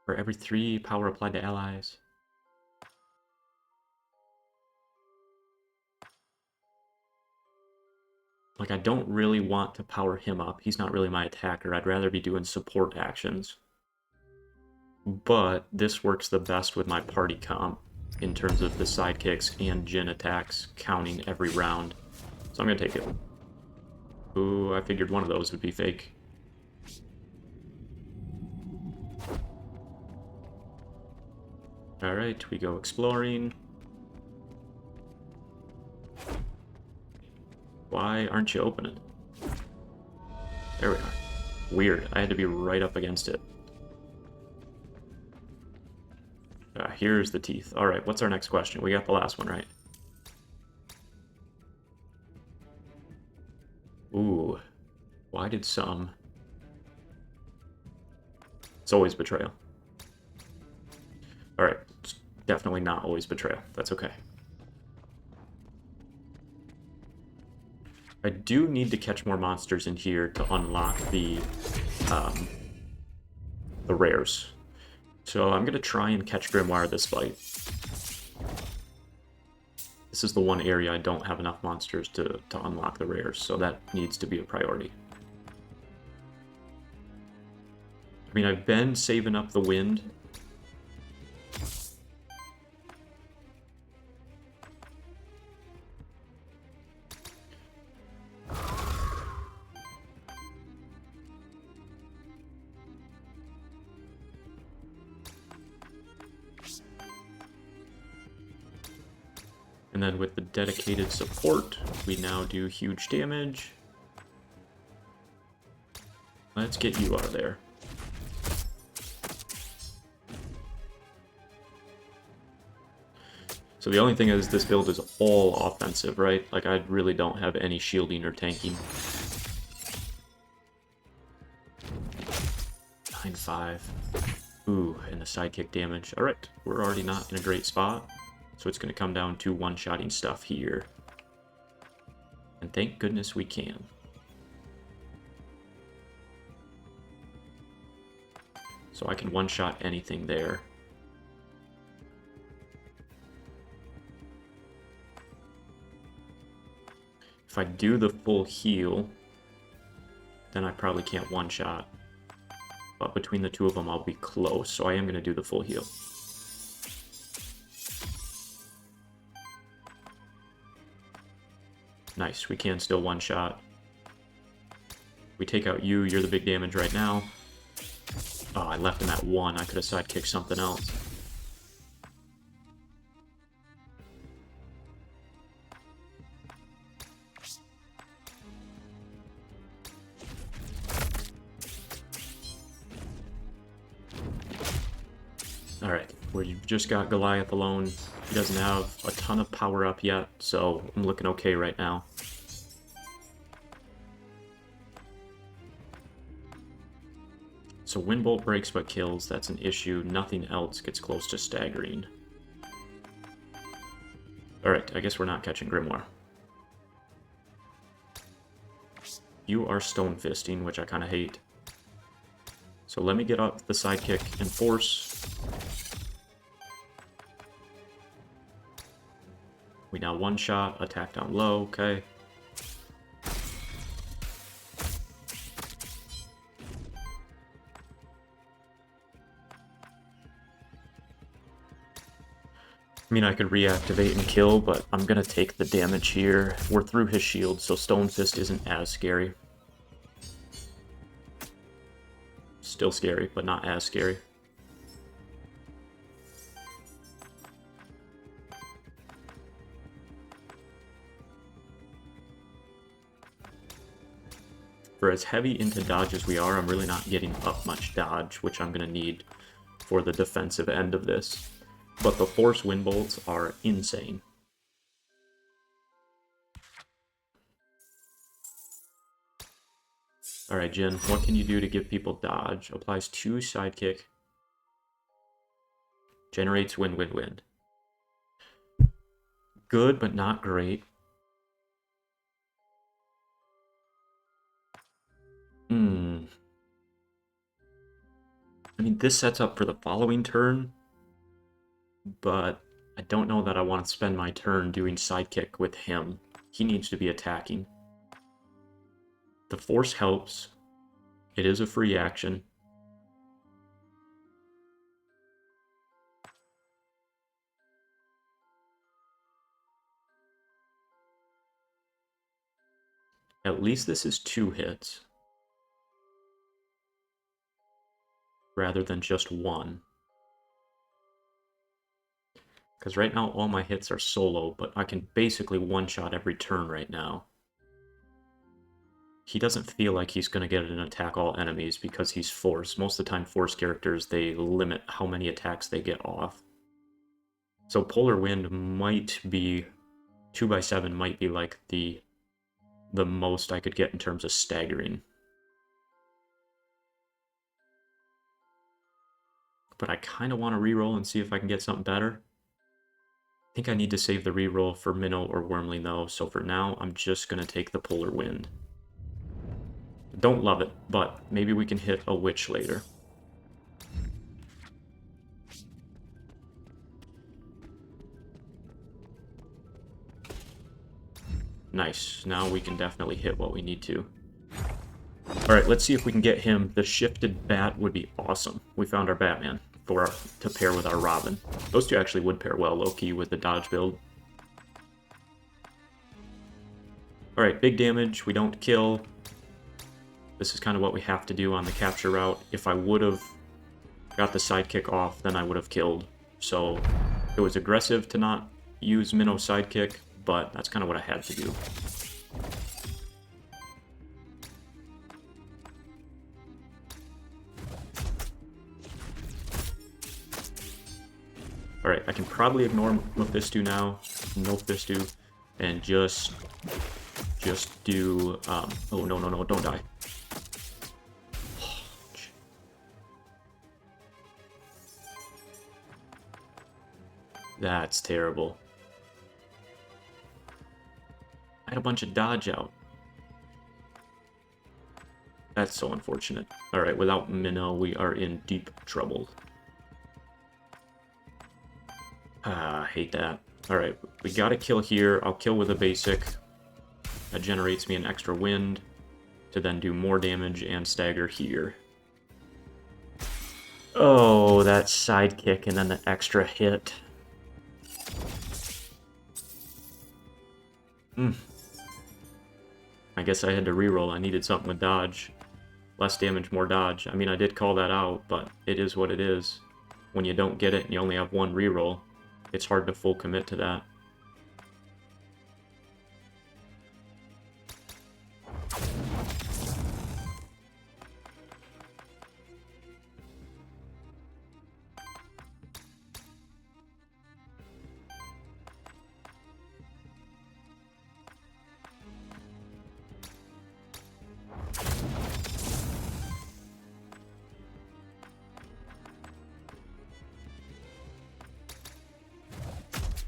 For every 3 power applied to allies. Like, I don't really want to power him up. He's not really my attacker. I'd rather be doing support actions. But this works the best with my party comp in terms of the sidekicks and Djinn attacks counting every round. So I'm going to take it. Ooh, I figured one of those would be fake. Alright, we go exploring. Why aren't you opening? There we are. Weird, I had to be right up against it. Here's the teeth. Alright, what's our next question? We got the last one, right? Ooh, why did some... It's always betrayal. Alright, it's definitely not always betrayal. That's okay. I do need to catch more monsters in here to unlock the rares. So I'm going to try and catch Grimoire this fight. This is the one area I don't have enough monsters to unlock the rares, so that needs to be a priority. I mean, I've been saving up the wind. And then with the dedicated support, we now do huge damage. Let's get you out of there. So the only thing is this build is all offensive, right? Like, I really don't have any shielding or tanking. 9-5. Ooh, and the sidekick damage. Alright, we're already not in a great spot. So it's going to come down to one-shotting stuff here. And thank goodness we can. So I can one-shot anything there. If I do the full heal, then I probably can't one-shot. But between the two of them, I'll be close. So I am going to do the full heal. Nice, we can still one-shot. We take out you, you're the big damage right now. Oh, I left him at 1. I could have sidekicked something else. Alright, we've just got Goliath alone. He doesn't have a ton of power up yet, so I'm looking okay right now. So Windbolt breaks but kills, that's an issue. Nothing else gets close to staggering. Alright, I guess we're not catching Grimoire. You are stone fisting, which I kind of hate. So let me get up the sidekick and force. We now one-shot, attack down low, okay. I mean, I could reactivate and kill, but I'm gonna take the damage here. We're through his shield, so Stone Fist isn't as scary. Still scary, but not as scary. For as heavy into dodge as we are, I'm really not getting up much dodge, which I'm going to need for the defensive end of this. But the Force Wind Bolts are insane. Alright, Djinn, what can you do to give people dodge? Applies 2 sidekick. Generates wind, wind, wind. Good, but not great. I I mean, this sets up for the following turn, but I don't know that I want to spend my turn doing sidekick with him. He needs to be attacking. The force helps. It is a free action. At least this is 2 hits, rather than just 1. Because right now all my hits are solo, but I can basically one-shot every turn right now. He doesn't feel like he's going to get an attack all enemies because he's force. Most of the time force characters, they limit how many attacks they get off. So Polar Wind might be... 2x7 might be like the most I could get in terms of staggering. But I kind of want to reroll and see if I can get something better. I think I need to save the reroll for Minnow or Wormling though, so for now I'm just going to take the Polar Wind. Don't love it, but maybe we can hit a Witch later. Nice, now we can definitely hit what we need to. Alright, let's see if we can get him. The shifted bat would be awesome. We found our Batman to pair with our Robin. Those two actually would pair well, low-key, with the dodge build. Alright, big damage. We don't kill. This is kind of what we have to do on the capture route. If I would have got the sidekick off, then I would have killed. So it was aggressive to not use Minnow sidekick, but that's kind of what I had to do. Alright, I can probably ignore Mephisto now, Mephisto, and just do, oh, no, don't die. That's terrible. I had a bunch of dodge out. That's so unfortunate. Alright, without Minnow, we are in deep trouble. I hate that. Alright, we gotta kill here. I'll kill with a basic. That generates me an extra wind to then do more damage and stagger here. Oh, that sidekick and then the extra hit. I guess I had to reroll. I needed something with dodge. Less damage, more dodge. I mean, I did call that out, but it is what it is. When you don't get it and you only have one reroll, it's hard to full commit to that.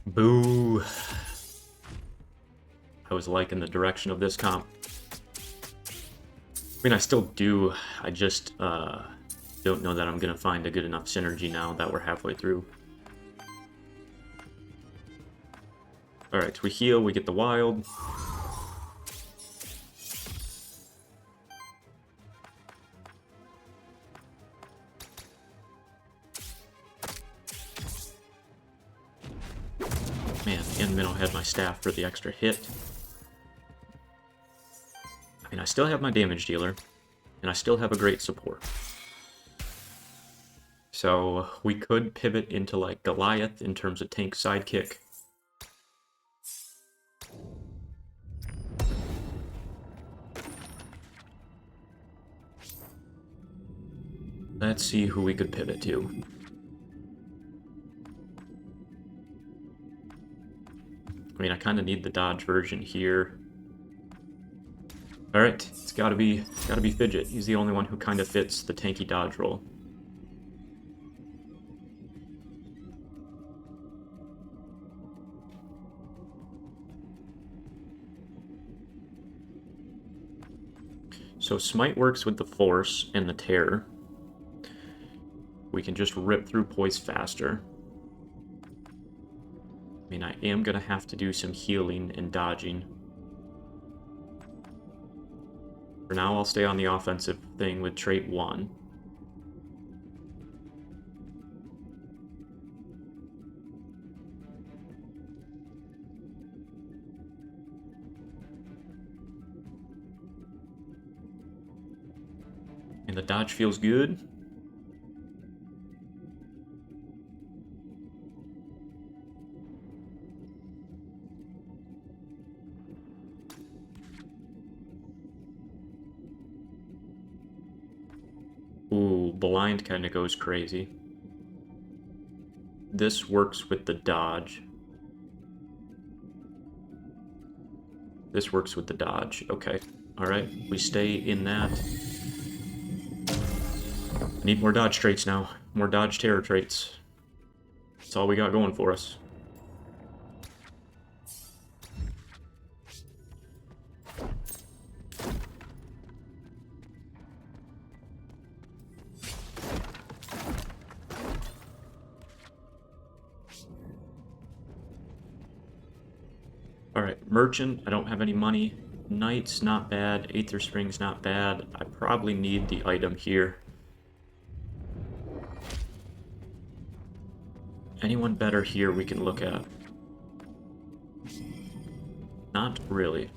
Boo! I was liking the direction of this comp. I mean, I still do. I just don't know that I'm going to find a good enough synergy now that we're halfway through. Alright, so we heal, we get the wild. Man, and Minnow had my staff for the extra hit. I mean, I still have my damage dealer, and I still have a great support. So we could pivot into like Goliath in terms of tank sidekick. Let's see who we could pivot to. I mean, I kind of need the dodge version here. Alright, it's gotta be Fidget. He's the only one who kind of fits the tanky dodge roll. So Smite works with the Force and the Terror. We can just rip through poise faster. I mean, I am going to have to do some healing and dodging. For now, I'll stay on the offensive thing with trait 1. And the dodge feels good. Ooh, blind kind of goes crazy. This works with the dodge. This works with the dodge. Okay. Alright, we stay in that. Need more dodge traits now. More dodge terror traits. That's all we got going for us. Alright, Merchant, I don't have any money. Knight's not bad. Aether Spring's not bad. I probably need the item here. Anyone better here we can look at? Not really.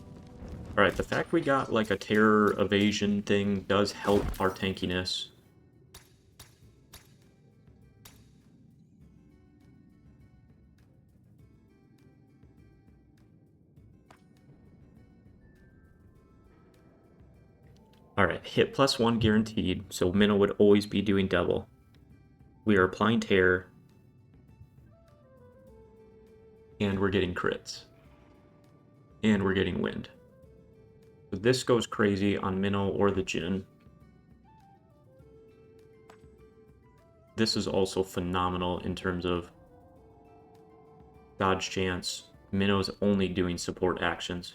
Alright, the fact we got like a terror evasion thing does help our tankiness. Alright, hit +1 guaranteed, so Minnow would always be doing double. We are applying terror. And we're getting crits. And we're getting wind. So this goes crazy on Minnow or the Djinn. This is also phenomenal in terms of dodge chance. Minnow's only doing support actions.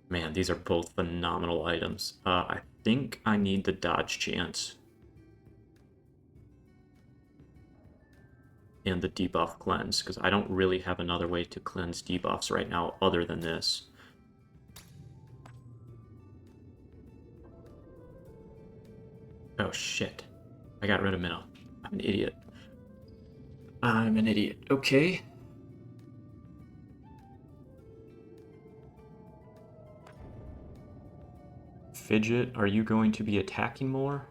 Man, these are both phenomenal items. I think I need the dodge chance. And the debuff cleanse, because I don't really have another way to cleanse debuffs right now other than this. Oh shit. I got rid of Minnow. I'm an idiot. I'm an idiot. Okay. Fidget, are you going to be attacking more?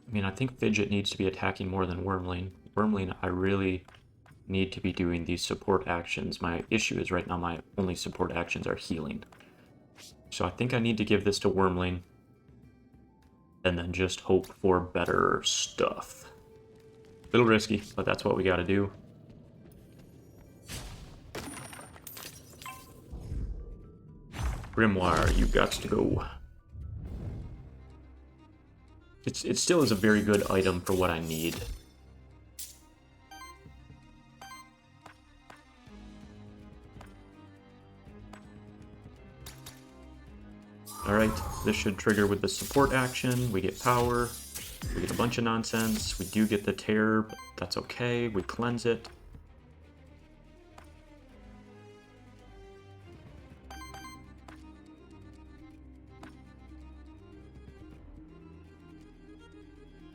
I mean, I think Fidget needs to be attacking more than Wormling. Wormling, I really need to be doing these support actions. My issue is right now my only support actions are healing. So I think I need to give this to Wormling. And then just hope for better stuff. A little risky, but that's what we gotta do. Grimoire, you got to go. It still is a very good item for what I need. Alright, this should trigger with the support action. We get power. We get a bunch of nonsense. We do get the terror, but that's okay. We cleanse it.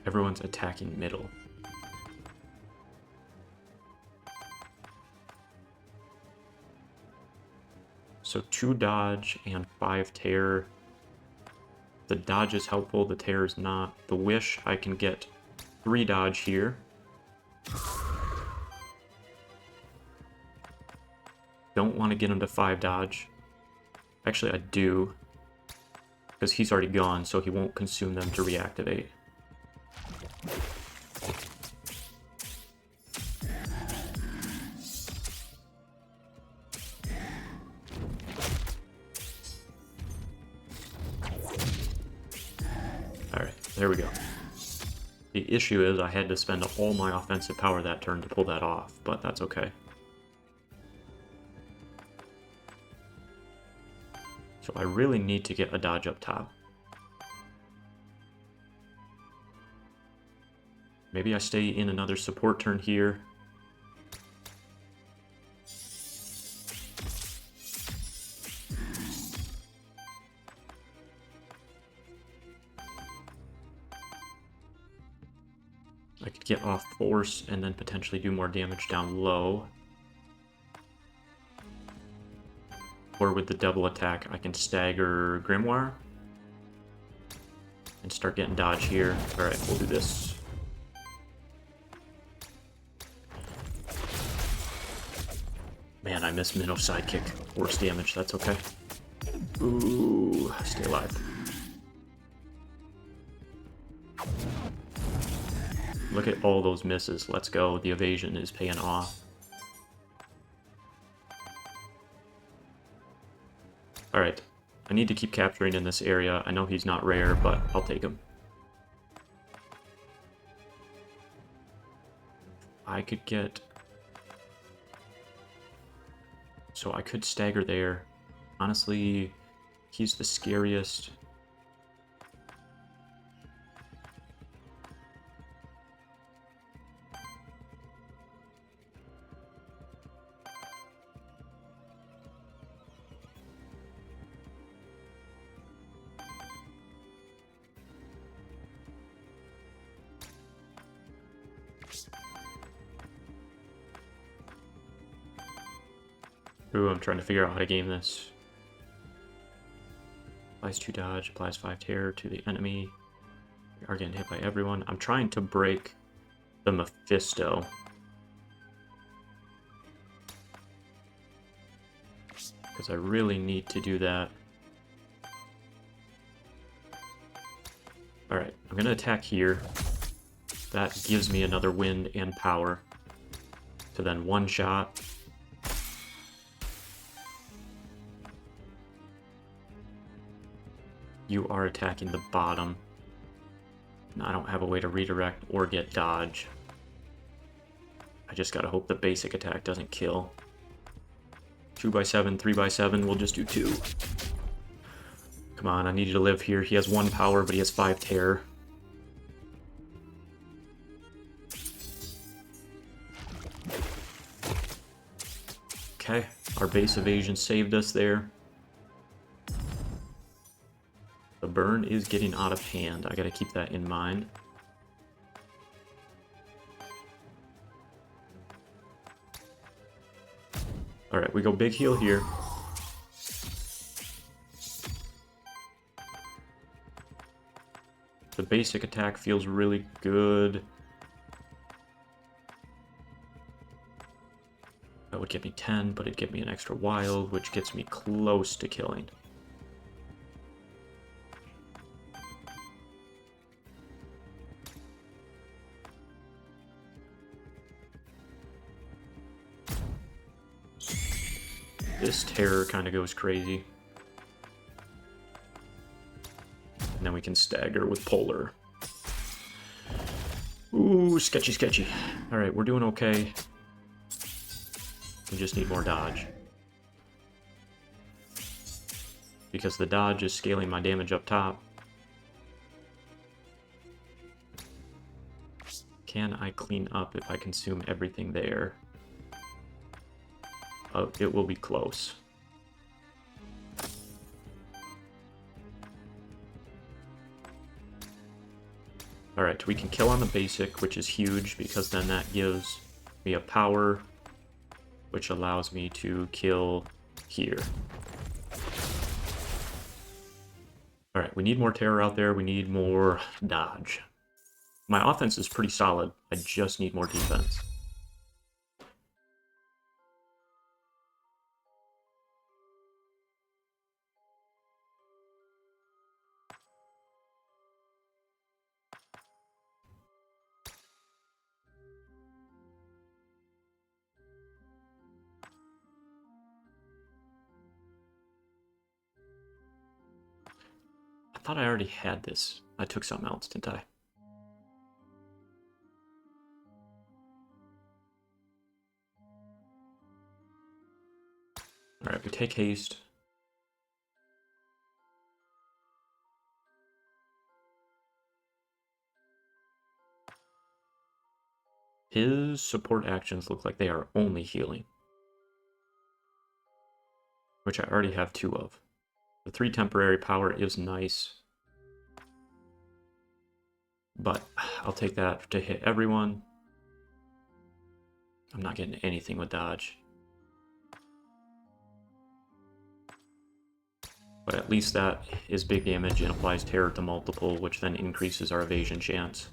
Everyone's attacking middle. So 2 dodge and 5 terror. The dodge is helpful, the terror is not. The wish, I can get 3 dodge here. Don't want to get him to 5 dodge. Actually, I do. Because he's already gone, so he won't consume them to reactivate. Alright, there we go. The issue is I had to spend all my offensive power that turn to pull that off, but that's okay. So I really need to get a dodge up top. Maybe I stay in another support turn here. I could get off force and then potentially do more damage down low. Or with the double attack, I can stagger Grimoire and start getting dodge here. Alright, we'll do this. Man, I missed Minnow Sidekick. Worst damage, that's okay. Ooh, stay alive. Look at all those misses. Let's go. The evasion is paying off. Alright. I need to keep capturing in this area. I know he's not rare, but I'll take him. I could get... So I could stagger there. Honestly, he's the scariest. Ooh, I'm trying to figure out how to game this. Applies 2 dodge, applies 5 terror to the enemy. We are getting hit by everyone. I'm trying to break the Mephisto. Because I really need to do that. Alright, I'm going to attack here. That gives me another wind and power. To then one shot. You are attacking the bottom. And I don't have a way to redirect or get dodge. I just gotta hope the basic attack doesn't kill. 2x7, 3x7, we'll just do 2. Come on, I need you to live here. He has 1 power, but he has 5 terror. Okay, our base evasion saved us there. The burn is getting out of hand. I gotta keep that in mind. Alright, we go big heal here. The basic attack feels really good. That would get me 10, but it'd get me an extra wild, which gets me close to killing. This terror kind of goes crazy. And then we can stagger with Polar. Ooh, sketchy, sketchy. Alright, we're doing okay. We just need more dodge. Because the dodge is scaling my damage up top. Can I clean up if I consume everything there? Oh, it will be close. Alright, we can kill on the basic, which is huge, because then that gives me a power, which allows me to kill here. Alright, we need more terror out there, we need more dodge. My offense is pretty solid, I just need more defense. I thought I already had this. I took something else, didn't I? take haste. His support actions look like they are only healing, which I already have 2 of. The 3 temporary power is nice, but I'll take that to hit everyone. I'm not getting anything with dodge. But at least that is big damage and applies terror to multiple, which then increases our evasion chance.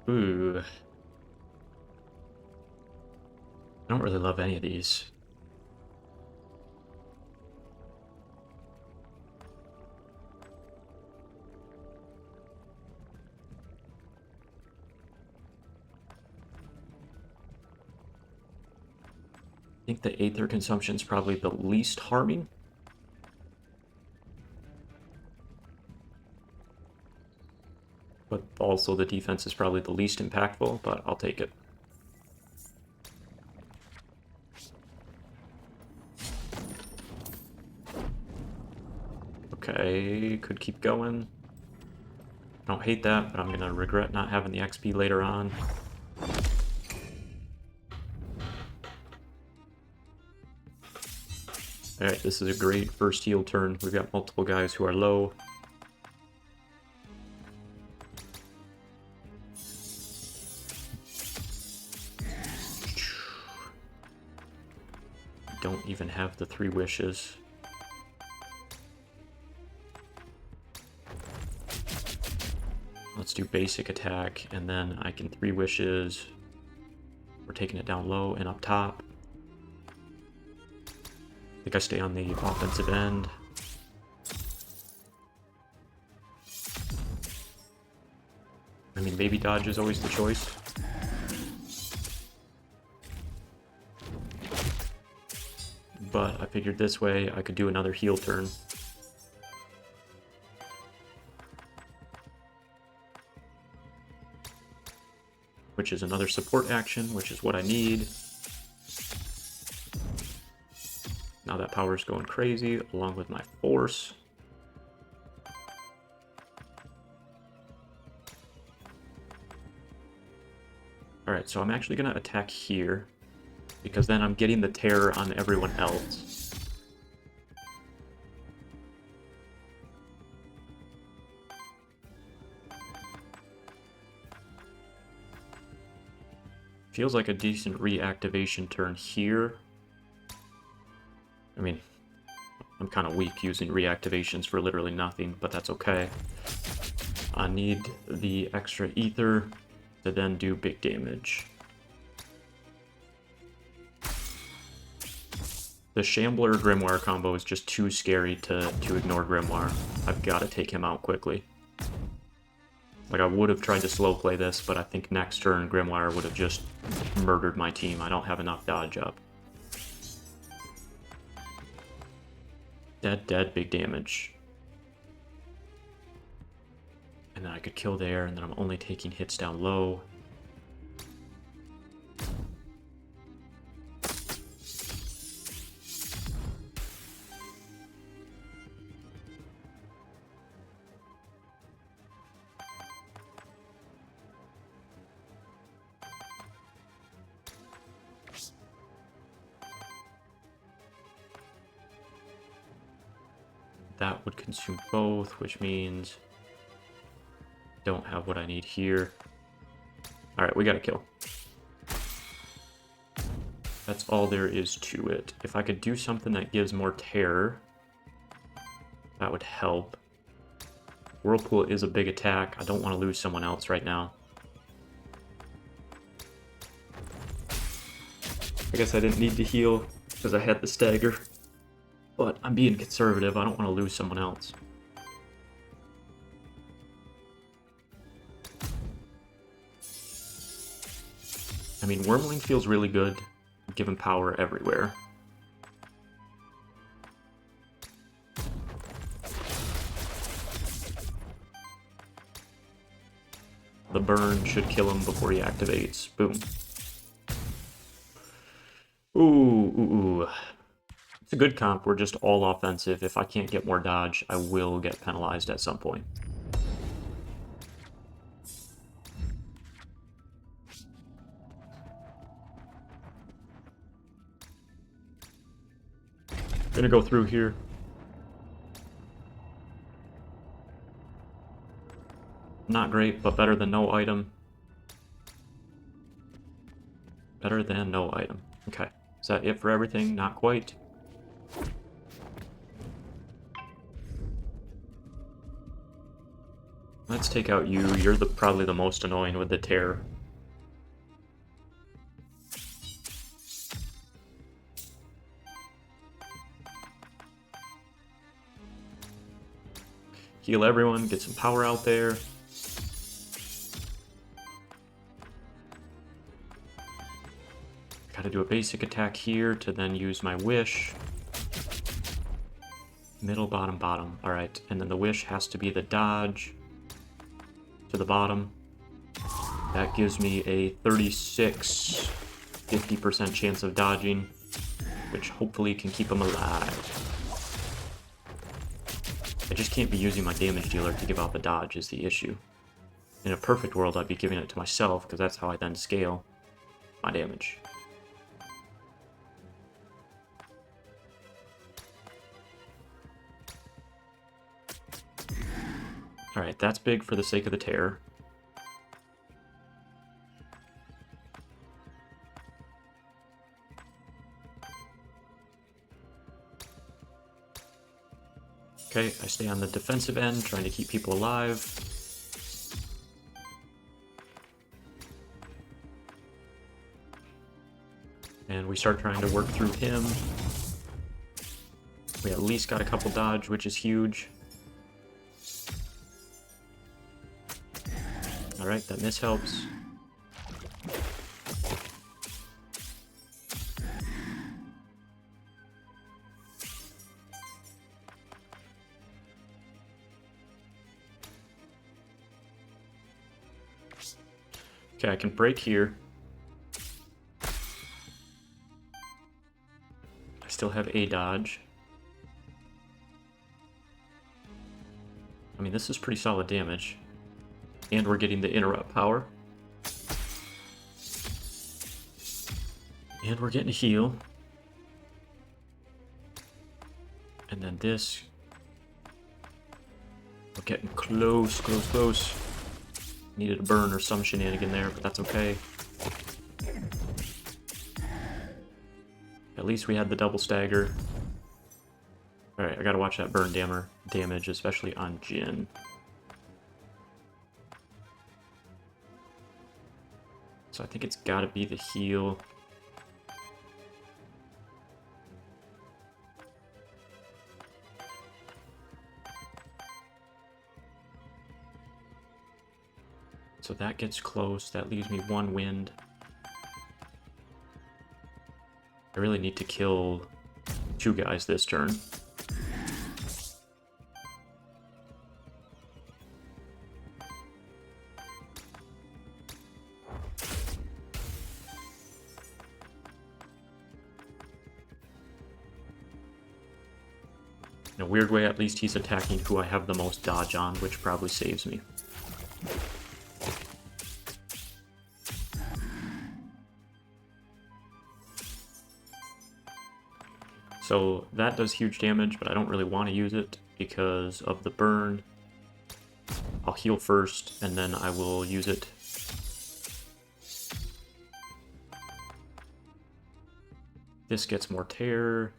Ooh. I don't really love any of these. I think the Aether consumption is probably the least harming. But also the defense is probably the least impactful, but I'll take it. Okay, could keep going. I don't hate that, but I'm gonna regret not having the XP later on. Alright, this is a great first heal turn. We've got multiple guys who are low. Don't even have the 3 wishes. Let's do basic attack, and then I can 3 wishes. We're taking it down low and up top. I think I stay on the offensive end. I mean, maybe dodge is always the choice. But I figured this way I could do another heal turn. Which is another support action, which is what I need. Now that power's going crazy, along with my force. Alright, so I'm actually going to attack here, because then I'm getting the terror on everyone else. Feels like a decent reactivation turn here. I mean, I'm kind of weak using reactivations for literally nothing, but that's okay. I need the extra ether to then do big damage. The Shambler Grimoire combo is just too scary to ignore Grimoire. I've got to take him out quickly. Like, I would have tried to slow play this, but I think next turn Grimoire would have just murdered my team. I don't have enough dodge up. Dead, big damage. And then I could kill there, and then I'm only taking hits down low. That would consume both, which means don't have what I need here. Alright, we gotta kill. That's all there is to it. If I could do something that gives more terror, that would help. Whirlpool is a big attack. I don't want to lose someone else right now. I guess I didn't need to heal because I had the stagger. But I'm being conservative. I don't want to lose someone else. I mean, Wormling feels really good, given power everywhere. The burn should kill him before he activates. Boom. Ooh. It's a good comp. We're just all offensive. If I can't get more dodge, I will get penalized at some point. Gonna go through here. Not great, but better than no item. Better than no item. Okay. Is that it for everything? Not quite. Let's take out you. You're probably the most annoying with the tear. Heal everyone, get some power out there. Gotta do a basic attack here to then use my wish. Middle, bottom, bottom. Alright, and then the wish has to be the dodge to the bottom. That gives me a 36, 50% chance of dodging, which hopefully can keep him alive. I just can't be using my damage dealer to give out the dodge is the issue. In a perfect world, I'd be giving it to myself, because that's how I then scale my damage. Alright, that's big for the sake of the tear. Okay, I stay on the defensive end, trying to keep people alive. And we start trying to work through him. We at least got a couple dodge, which is huge. Alright, that miss helps. Okay, I can break here. I still have a dodge. I mean, this is pretty solid damage. And we're getting the interrupt power. And we're getting a heal. And then this. We're getting close. Needed a burn or some shenanigan there, but that's okay. At least we had the double stagger. Alright, I gotta watch that burn damage, especially on Djinn. So I think it's gotta be the heal. So that gets close. That leaves me one wind. I really need to kill two guys this turn. In a weird way, at least he's attacking who I have the most dodge on, which probably saves me. So that does huge damage, but I don't really want to use it because of the burn. I'll heal first, and then I will use it. This gets more tear.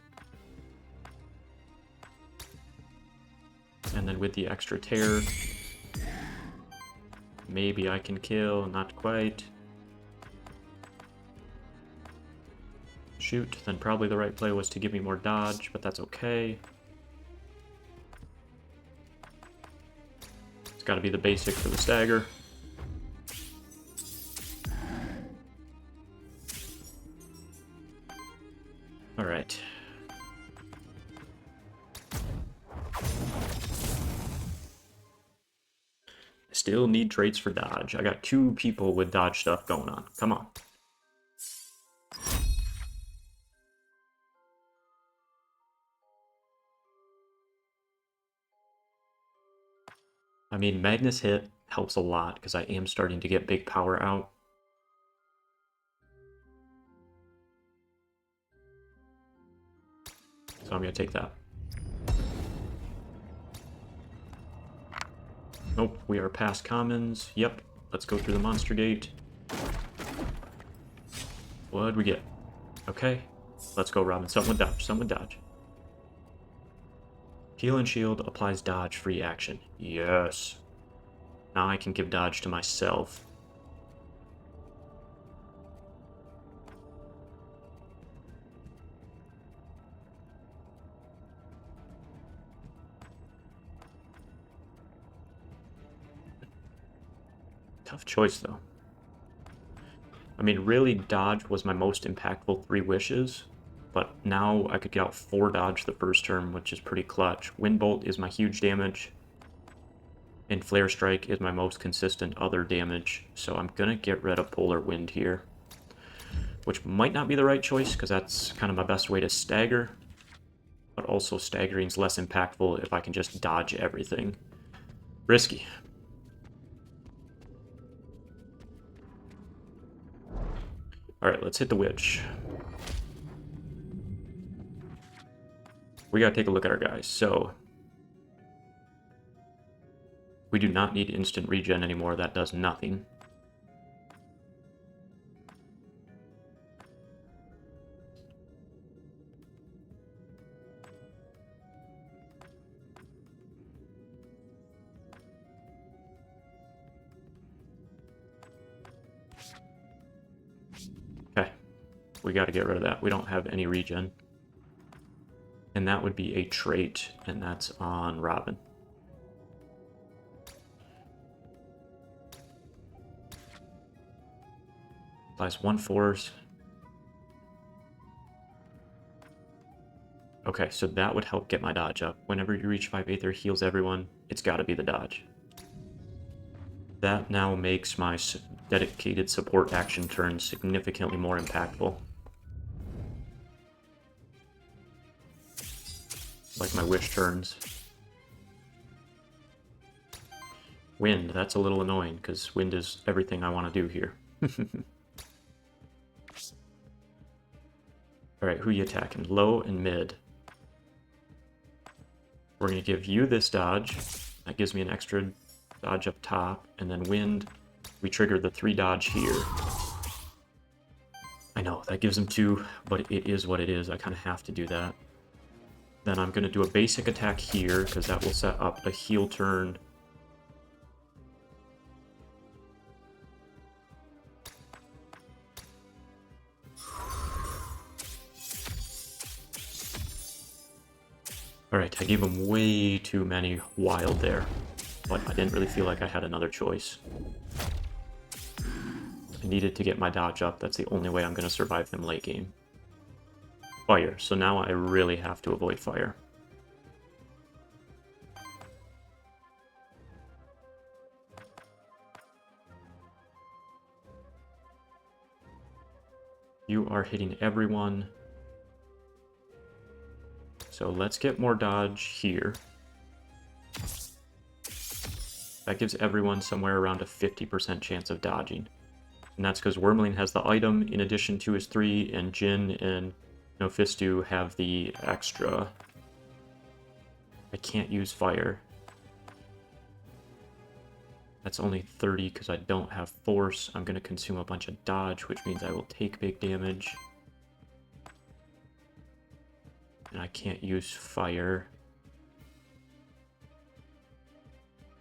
And then with the extra tear, maybe I can kill, not quite. Shoot, then probably the right play was to give me more dodge, but that's okay. It's got to be the basic for the stagger. Alright. Still need traits for dodge. I got 2 people with dodge stuff going on. Come on. I mean, Magnus hit helps a lot because I am starting to get big power out. So I'm going to take that. Nope, we are past commons. Yep, let's go through the monster gate. What'd we get? Okay, let's go, Robin. Something with dodge, something with dodge. Heal and shield applies dodge free action. Yes. Now I can give dodge to myself. Tough choice, though. I mean, really, dodge was my most impactful 3 wishes, but now I could get out 4 dodge the first turn, which is pretty clutch. Wind Bolt is my huge damage, and Flare Strike is my most consistent other damage, so I'm gonna get rid of Polar Wind here, which might not be the right choice, because that's kind of my best way to stagger, but also staggering's less impactful if I can just dodge everything. Risky. Alright, let's hit the witch. We gotta take a look at our guys. So, we do not need instant regen anymore. That does nothing. Okay, we gotta get rid of that. We don't have any regen. And that would be a trait, and that's on Robin. Applies 1 force. Okay, so that would help get my dodge up. Whenever you reach 5 Aether, heals everyone. It's gotta be the dodge. That now makes my dedicated support action turn significantly more impactful. Like my wish turns. Wind, that's a little annoying, because wind is everything I want to do here. Alright, who you attacking? Low and mid. We're going to give you this dodge. That gives me an extra dodge up top. And then wind, we trigger the 3 dodge here. I know, that gives him 2, but it is what it is. I kind of have to do that. Then I'm going to do a basic attack here, because that will set up a heal turn. Alright, I gave him way too many wild there, but I didn't really feel like I had another choice. I needed to get my dodge up. That's the only way I'm going to survive him late game. Fire. So now I really have to avoid fire. You are hitting everyone. So let's get more dodge here. That gives everyone somewhere around a 50% chance of dodging. And that's because Wormling has the item in addition to his 3, and Djinn and Nophistu have the extra. I can't use fire. That's only 30 because I don't have force. I'm going to consume a bunch of dodge, which means I will take big damage. And I can't use fire.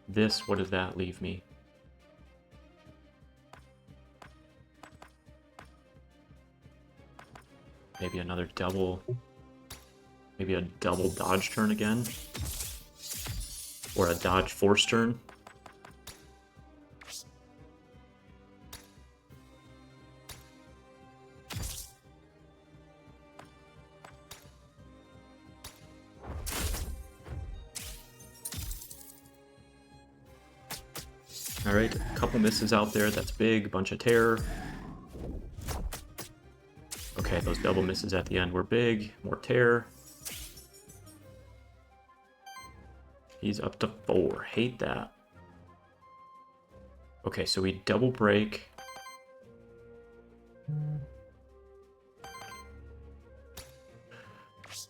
This, what does that leave me? Maybe another double... Maybe a double dodge turn again? Or a dodge force turn? Alright, a couple misses out there, that's big, bunch of terror. Okay, those double misses at the end were big, more terror. He's up to 4, hate that. Okay, so we double break.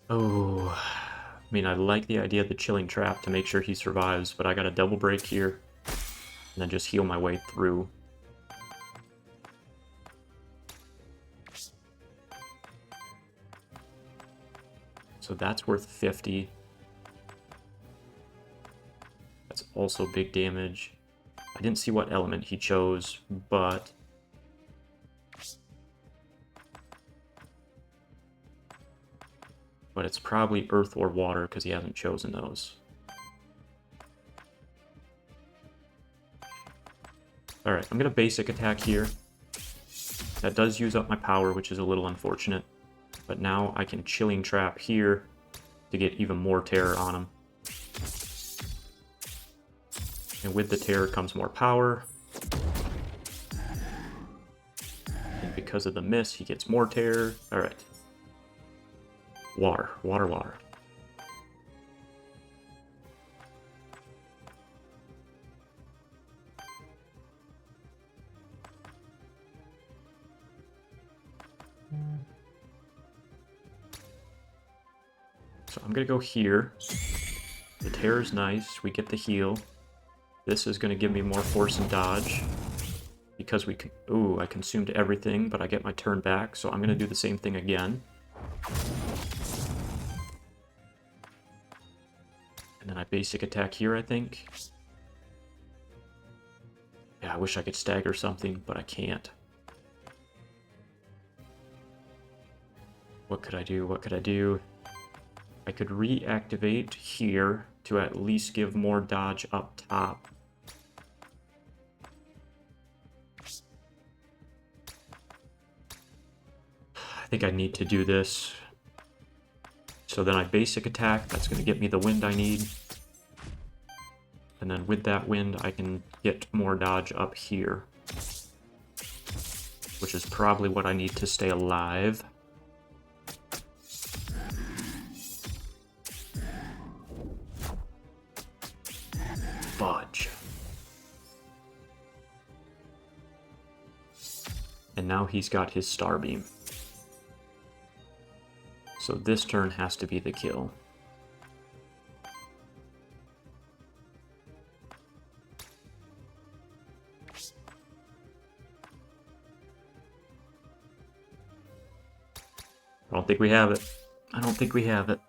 Oh, I mean, I like the idea of the chilling trap to make sure he survives, but I got a double break here, and then just heal my way through. So that's worth 50. That's also big damage. I didn't see what element he chose, but... But it's probably earth or water, because he hasn't chosen those. Alright, I'm going to basic attack here. That does use up my power, which is a little unfortunate. But now I can Chilling Trap here to get even more terror on him. And with the terror comes more power. And because of the miss, he gets more terror. Alright. Water, water, water. So I'm going to go here. The terror's nice. We get the heal. This is going to give me more force and dodge. Because we... Ooh, I consumed everything, but I get my turn back. So I'm going to do the same thing again. And then I basic attack here, I think. Yeah, I wish I could stagger something, but I can't. What could I do? What could I do? I could reactivate here to at least give more dodge up top. I think I need to do this. So then I basic attack, that's going to get me the wind I need. And then with that wind, I can get more dodge up here. Which is probably what I need to stay alive. Fudge. And now he's got his Starbeam. So this turn has to be the kill. I don't think we have it. I don't think we have it.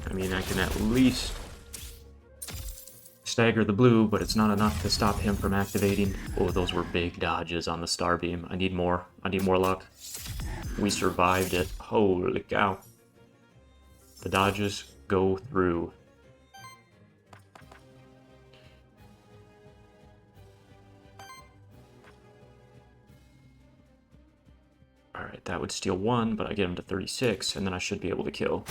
I mean, I can at least stagger the blue, but it's not enough to stop him from activating. Oh, those were big dodges on the Starbeam. I need more. I need more luck. We survived it. Holy cow. The dodges go through. Alright, that would steal 1, but I get him to 36, and then I should be able to kill.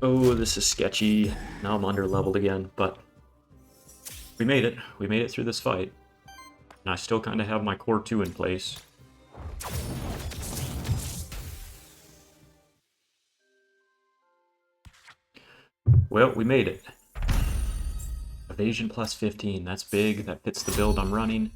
Oh, this is sketchy. Now I'm under-leveled again, but we made it. We made it through this fight. And I still kind of have my core 2 in place. Well, we made it. Evasion plus 15, that's big. That fits the build I'm running.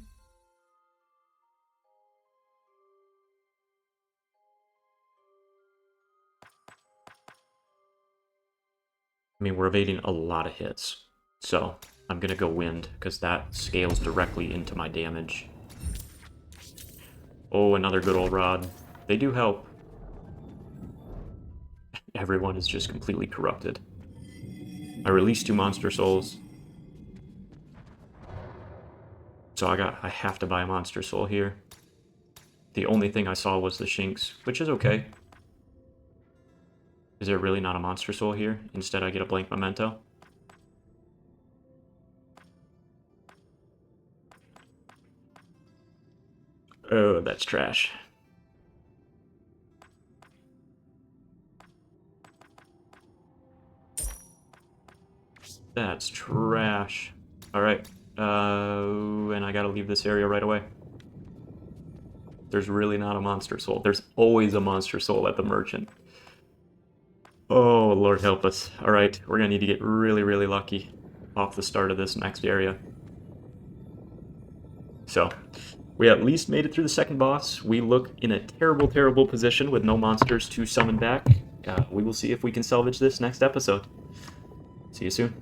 I mean, we're evading a lot of hits. So, I'm gonna go wind, because that scales directly into my damage. Oh, another good old rod. They do help. Everyone is just completely corrupted. I released 2 monster souls. So I have to buy a monster soul here. The only thing I saw was the Shinx, which is okay. Is there really not a monster soul here? Instead I get a blank memento. Oh, that's trash. That's trash. Alright. And I gotta leave this area right away. There's really not a monster soul. There's always a monster soul at the merchant. Oh, Lord help us. Alright, we're gonna need to get really, really lucky off the start of this next area. So, we at least made it through the second boss. We look in a terrible, terrible position with no monsters to summon back. We will see if we can salvage this next episode. See you soon.